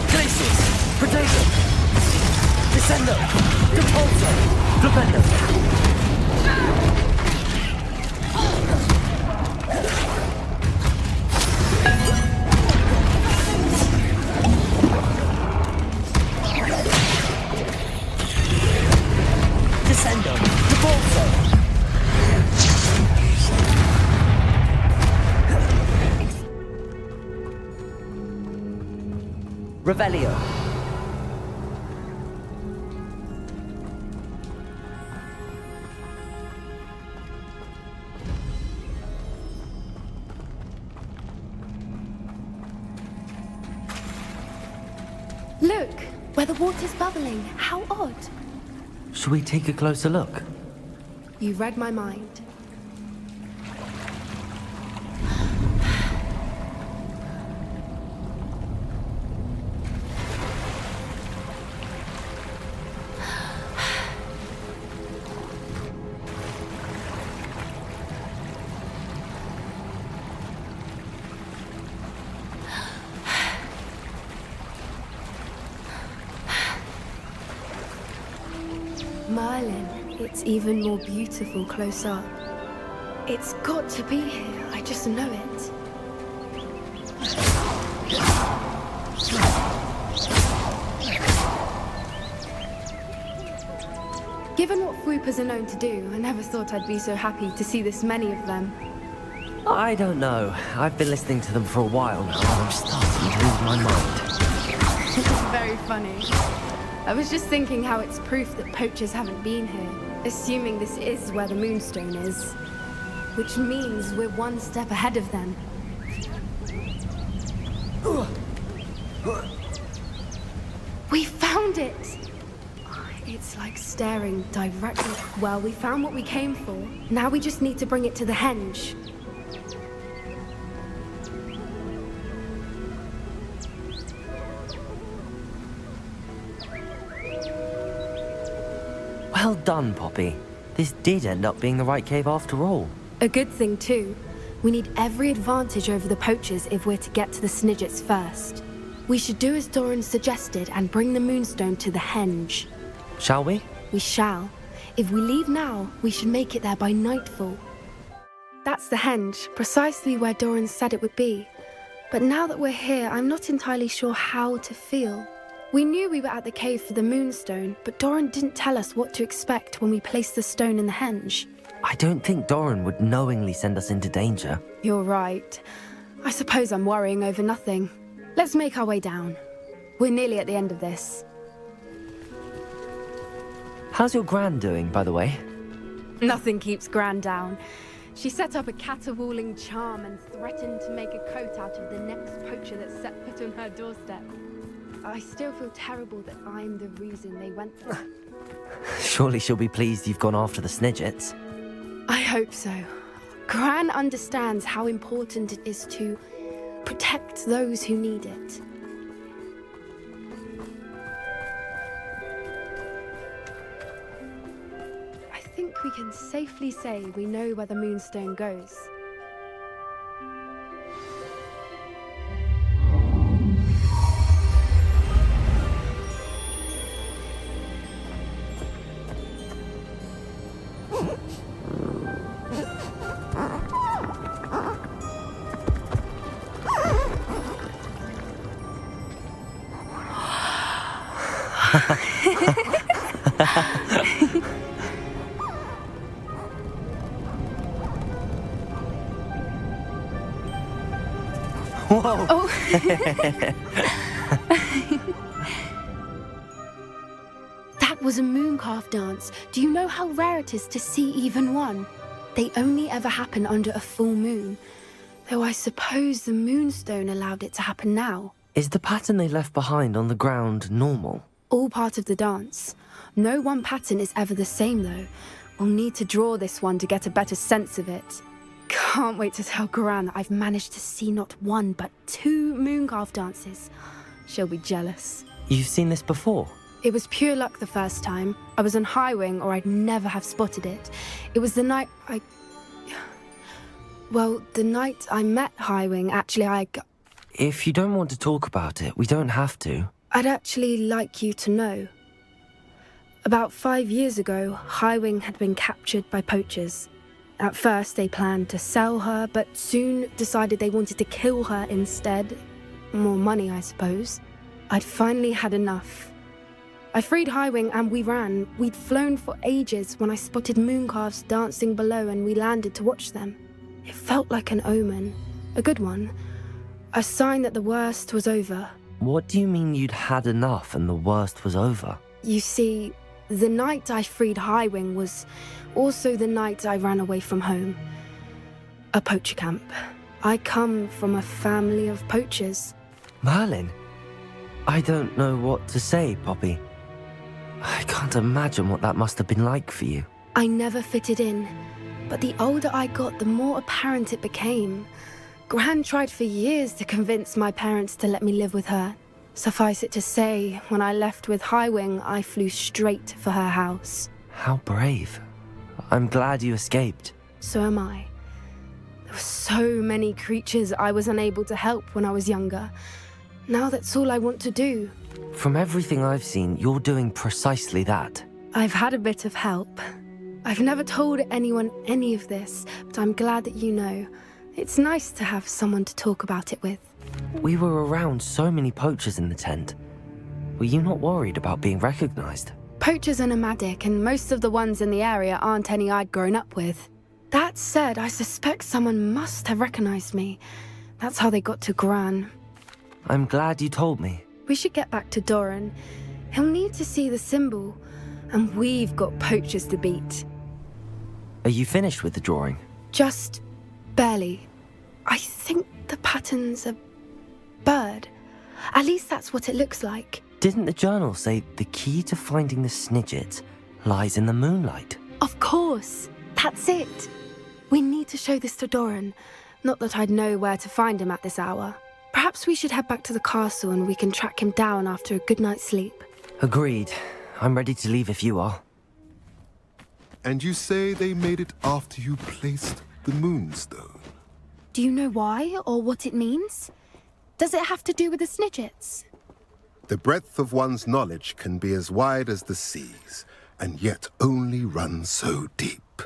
Glacius! Predator! Descendo! Depulso! Flipendo! Descendo! Depulso! Revelio! Look, where the water's bubbling. How odd. Shall we take a closer look? You read my mind. Merlin, it's even more beautiful close up. It's got to be here. I just know it. Given what Swoopers are known to do, I never thought I'd be so happy to see this many of them. I don't know. I've been listening to them for a while now, and I'm starting to lose my mind. It's very funny. I was just thinking how it's proof that poachers haven't been here, assuming this is where the Moonstone is. Which means we're one step ahead of them. We found it! It's like staring directly. Well, we found what we came for. Now we just need to bring it to the henge. Well done, Poppy. This did end up being the right cave after all. A good thing, too. We need every advantage over the poachers if we're to get to the Snidgets first. We should do as Doran suggested and bring the Moonstone to the henge. Shall we? We shall. If we leave now, we should make it there by nightfall. That's the henge, precisely where Doran said it would be. But now that we're here, I'm not entirely sure how to feel. We knew we were at the cave for the Moonstone, but Doran didn't tell us what to expect when we placed the stone in the henge. I don't think Doran would knowingly send us into danger. You're right. I suppose I'm worrying over nothing. Let's make our way down. We're nearly at the end of this. How's your gran doing, by the way? Nothing keeps Gran down. She set up a caterwauling charm and threatened to make a coat out of the next poacher that set foot on her doorstep. I still feel terrible that I'm the reason they went there. Surely she'll be pleased you've gone after the Snidgets. I hope so. Gran understands how important it is to protect those who need it. I think we can safely say we know where the Moonstone goes. Whoa! Oh. That was a mooncalf dance. Do you know how rare it is to see even one? They only ever happen under a full moon. Though I suppose the Moonstone allowed it to happen now. Is the pattern they left behind on the ground normal? All part of the dance. No one pattern is ever the same, though. We'll need to draw this one to get a better sense of it. Can't wait to tell Gran that I've managed to see not one, but 2 mooncalf dances. She'll be jealous. You've seen this before? It was pure luck the first time. I was on Highwing, or I'd never have spotted it. It was the night Well, the night I met Highwing, actually, If you don't want to talk about it, we don't have to. I'd actually like you to know. About 5 years ago, Highwing had been captured by poachers. At first, they planned to sell her, but soon decided they wanted to kill her instead. More money, I suppose. I'd finally had enough. I freed Highwing and we ran. We'd flown for ages when I spotted mooncalves dancing below and we landed to watch them. It felt like an omen. A good one. A sign that the worst was over. What do you mean you'd had enough and the worst was over? You see, the night I freed Highwing was also the night I ran away from home. A poacher camp. I come from a family of poachers. Merlin? I don't know what to say, Poppy. I can't imagine what that must have been like for you. I never fitted in, but the older I got, the more apparent it became. Gran tried for years to convince my parents to let me live with her. Suffice it to say, when I left with Highwing, I flew straight for her house. How brave. I'm glad you escaped. So am I. There were so many creatures I was unable to help when I was younger. Now that's all I want to do. From everything I've seen, you're doing precisely that. I've had a bit of help. I've never told anyone any of this, but I'm glad that you know. It's nice to have someone to talk about it with. We were around so many poachers in the tent. Were you not worried about being recognized? Poachers are nomadic, and most of the ones in the area aren't any I'd grown up with. That said, I suspect someone must have recognized me. That's how they got to Gran. I'm glad you told me. We should get back to Doran. He'll need to see the symbol, and we've got poachers to beat. Are you finished with the drawing? Just barely. I think the pattern's a bird. At least that's what it looks like. Didn't the journal say the key to finding the Snidget lies in the moonlight? Of course. That's it. We need to show this to Doran. Not that I'd know where to find him at this hour. Perhaps we should head back to the castle and we can track him down after a good night's sleep. Agreed. I'm ready to leave if you are. And you say they made it after you placed the Moonstone? Do you know why or what it means? Does it have to do with the Snidgets? The breadth of one's knowledge can be as wide as the seas, and yet only run so deep.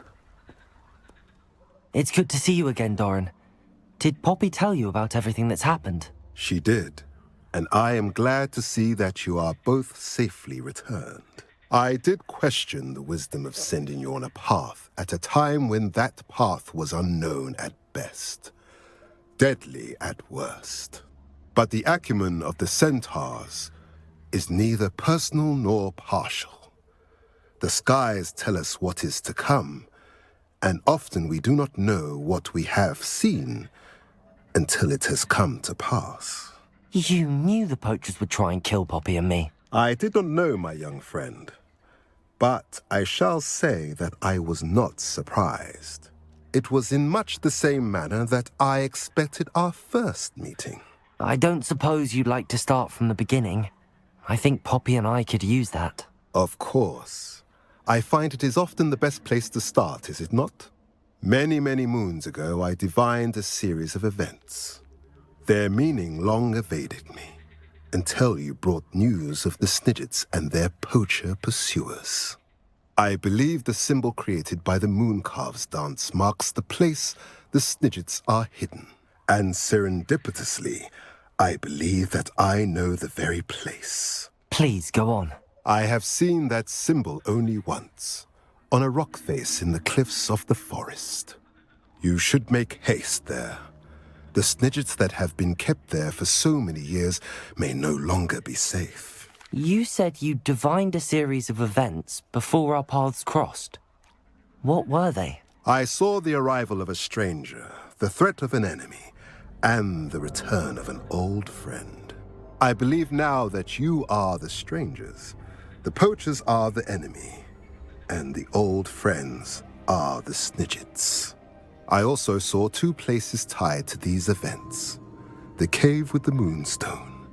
It's good to see you again, Doran. Did Poppy tell you about everything that's happened? She did, and I am glad to see that you are both safely returned. I did question the wisdom of sending you on a path at a time when that path was unknown at best, deadly at worst. But the acumen of the centaurs is neither personal nor partial. The skies tell us what is to come, and often we do not know what we have seen until it has come to pass. You knew the poachers would try and kill Poppy and me. I did not know, my young friend, but I shall say that I was not surprised. It was in much the same manner that I expected our first meeting. I don't suppose you'd like to start from the beginning. I think Poppy and I could use that. Of course. I find it is often the best place to start, is it not? Many, many moons ago, I divined a series of events. Their meaning long evaded me, until you brought news of the Snidgets and their poacher pursuers. I believe the symbol created by the Mooncalves dance marks the place the Snidgets are hidden. And serendipitously, I believe that I know the very place. Please, go on. I have seen that symbol only once, on a rock face in the cliffs of the forest. You should make haste there. The Snidgets that have been kept there for so many years may no longer be safe. You said you divined a series of events before our paths crossed. What were they? I saw the arrival of a stranger, the threat of an enemy, and the return of an old friend. I believe now that you are the strangers, the poachers are the enemy, and the old friends are the Snidgets. I also saw two places tied to these events, the cave with the Moonstone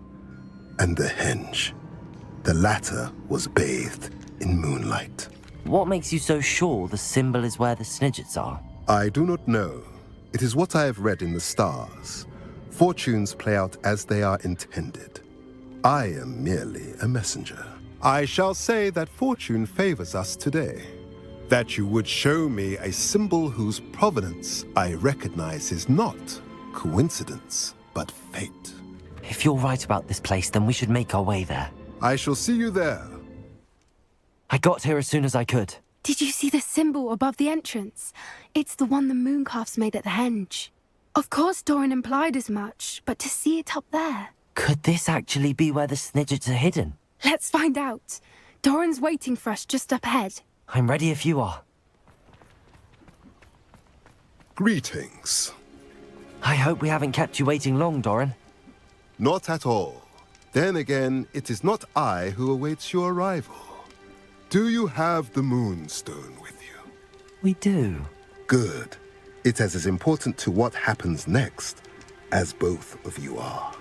and the henge. The latter was bathed in moonlight. What makes you so sure the symbol is where the Snidgets are? I do not know. It is what I have read in the stars. Fortunes play out as they are intended. I am merely a messenger. I shall say that fortune favors us today. That you would show me a symbol whose provenance I recognize is not coincidence, but fate. If you're right about this place, then we should make our way there. I shall see you there. I got here as soon as I could. Did you see the symbol above the entrance? It's the one the Mooncalves made at the henge. Of course Doran implied as much, but to see it up there... Could this actually be where the Snidgets are hidden? Let's find out. Doran's waiting for us just up ahead. I'm ready if you are. Greetings. I hope we haven't kept you waiting long, Doran. Not at all. Then again, it is not I who awaits your arrival. Do you have the Moonstone with you? We do. Good. It is as important to what happens next as both of you are.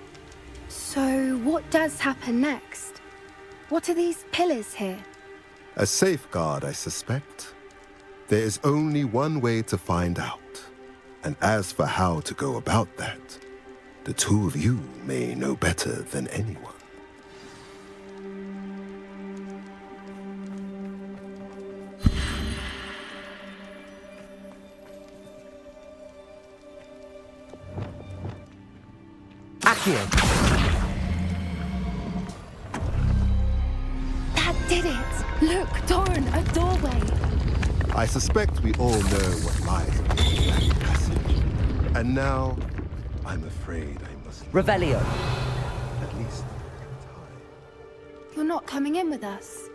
So what does happen next? What are these pillars here? A safeguard, I suspect. There is only one way to find out. And as for how to go about that, the two of you may know better than anyone. you. That did it! Look, Doran, a doorway! I suspect we all know what lies beneath that passage. And now, I'm afraid I must... Revelio. At least... You're not coming in with us.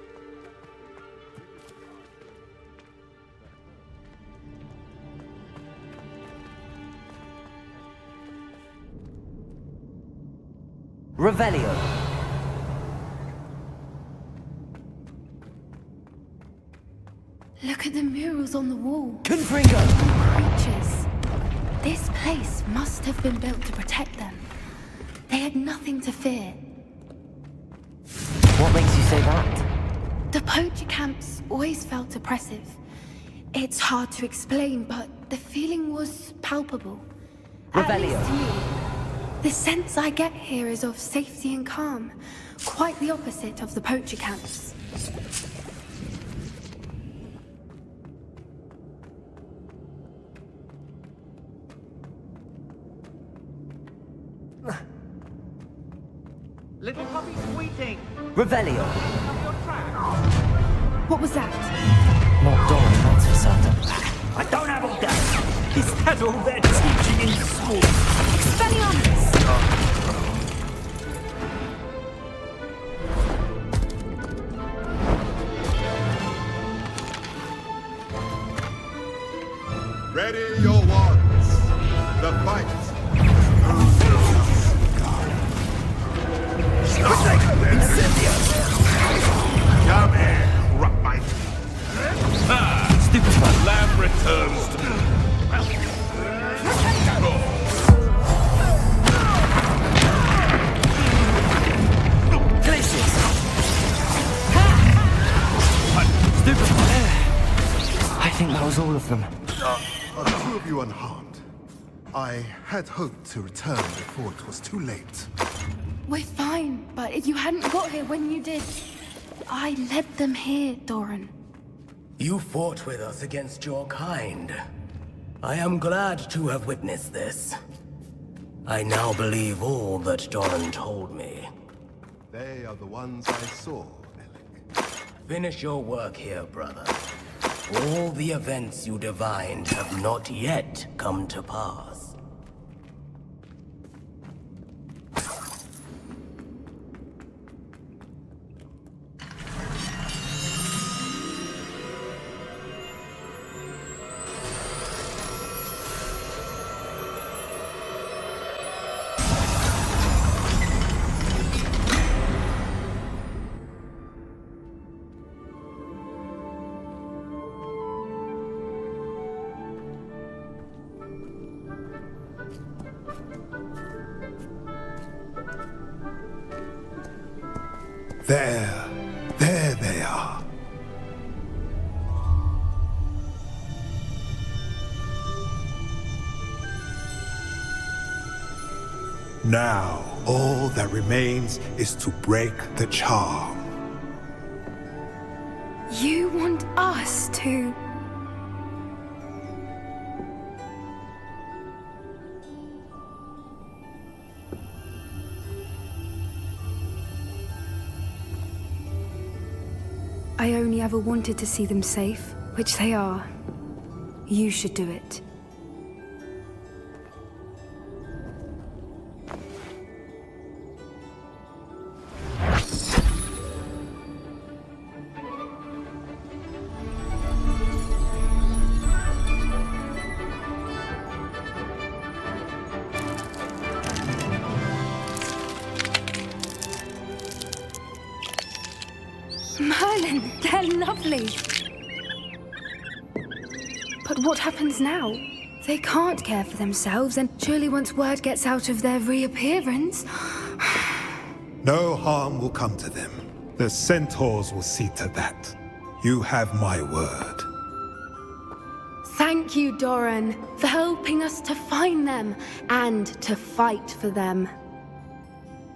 Revelio. Look at the murals on the wall. Confringo. Creatures. This place must have been built to protect them. They had nothing to fear. What makes you say that? The poacher camps always felt oppressive. It's hard to explain, but the feeling was palpable. At Revelio. least to me. The sense I get here is of safety and calm. Quite the opposite of the poacher camps. Little puppy squeaking. Revelio. What was that? Not Doran, that's for certain. I don't have all that. Is that all they're teaching in school? Expelliarmus! Ready your wands. The fight. Come here, Rockbite. Stupid Lamb returns to me. Delicious. Stupid. I think that was all of them. Are the two of you unharmed? I had hoped to return before it was too late. We're fine, but if you hadn't got here when you did, I led them here, Doran. You fought with us against your kind. I am glad to have witnessed this. I now believe all that Doran told me. They are the ones I saw, Alec. Finish your work here, brother. All the events you divined have not yet come to pass. There they are. Now, all that remains is to break the charm. You want us to... I only ever wanted to see them safe, which they are. You should do it. Merlin, they're lovely. But what happens now? They can't care for themselves, and surely once word gets out of their reappearance... No harm will come to them. The centaurs will see to that. You have my word. Thank you, Doran, for helping us to find them and to fight for them.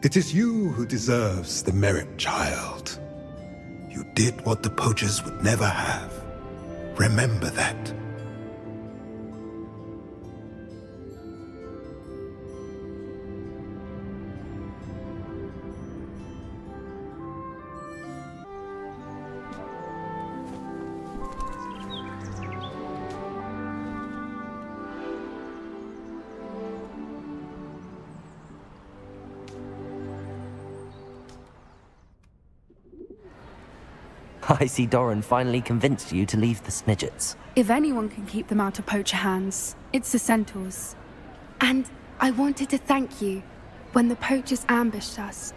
It is you who deserves the merit, child. You did what the poachers would never have. Remember that. I see Doran finally convinced you to leave the Snidgets. If anyone can keep them out of poacher hands, it's the centaurs. And I wanted to thank you. When the poachers ambushed us,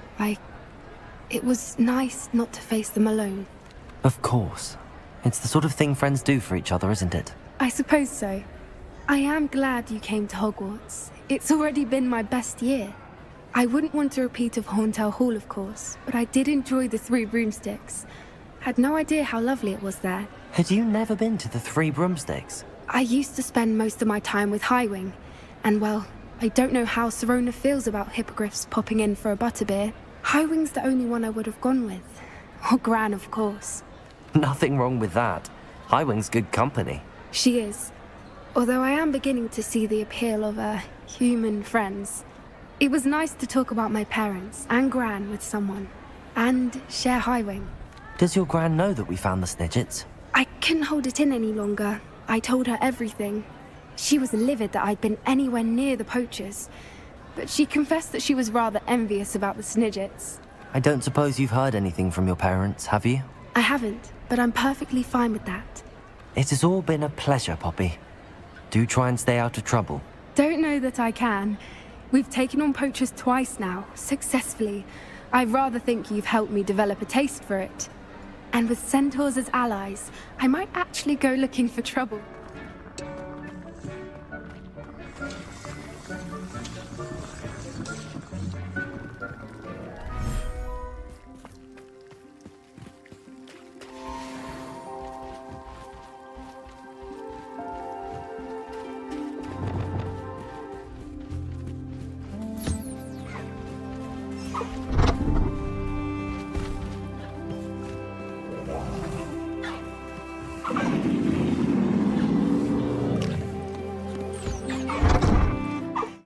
it was nice not to face them alone. Of course. It's the sort of thing friends do for each other, isn't it? I suppose so. I am glad you came to Hogwarts. It's already been my best year. I wouldn't want a repeat of Horntail Hall, of course, but I did enjoy the Three Broomsticks. Had no idea how lovely it was there. Had you never been to the Three Broomsticks? I used to spend most of my time with Highwing, and well, I don't know how Serona feels about hippogriffs popping in for a butterbeer. Highwing's the only one I would have gone with. Or Gran, of course. Nothing wrong with that. Highwing's good company. She is. Although I am beginning to see the appeal of human friends. It was nice to talk about my parents and Gran with someone. And share Highwing. Does your Gran know that we found the Snidgets? I couldn't hold it in any longer. I told her everything. She was livid that I'd been anywhere near the poachers. But she confessed that she was rather envious about the Snidgets. I don't suppose you've heard anything from your parents, have you? I haven't, but I'm perfectly fine with that. It has all been a pleasure, Poppy. Do try and stay out of trouble. Don't know that I can. We've taken on poachers twice now, successfully. I rather think you've helped me develop a taste for it. And with centaurs as allies, I might actually go looking for trouble.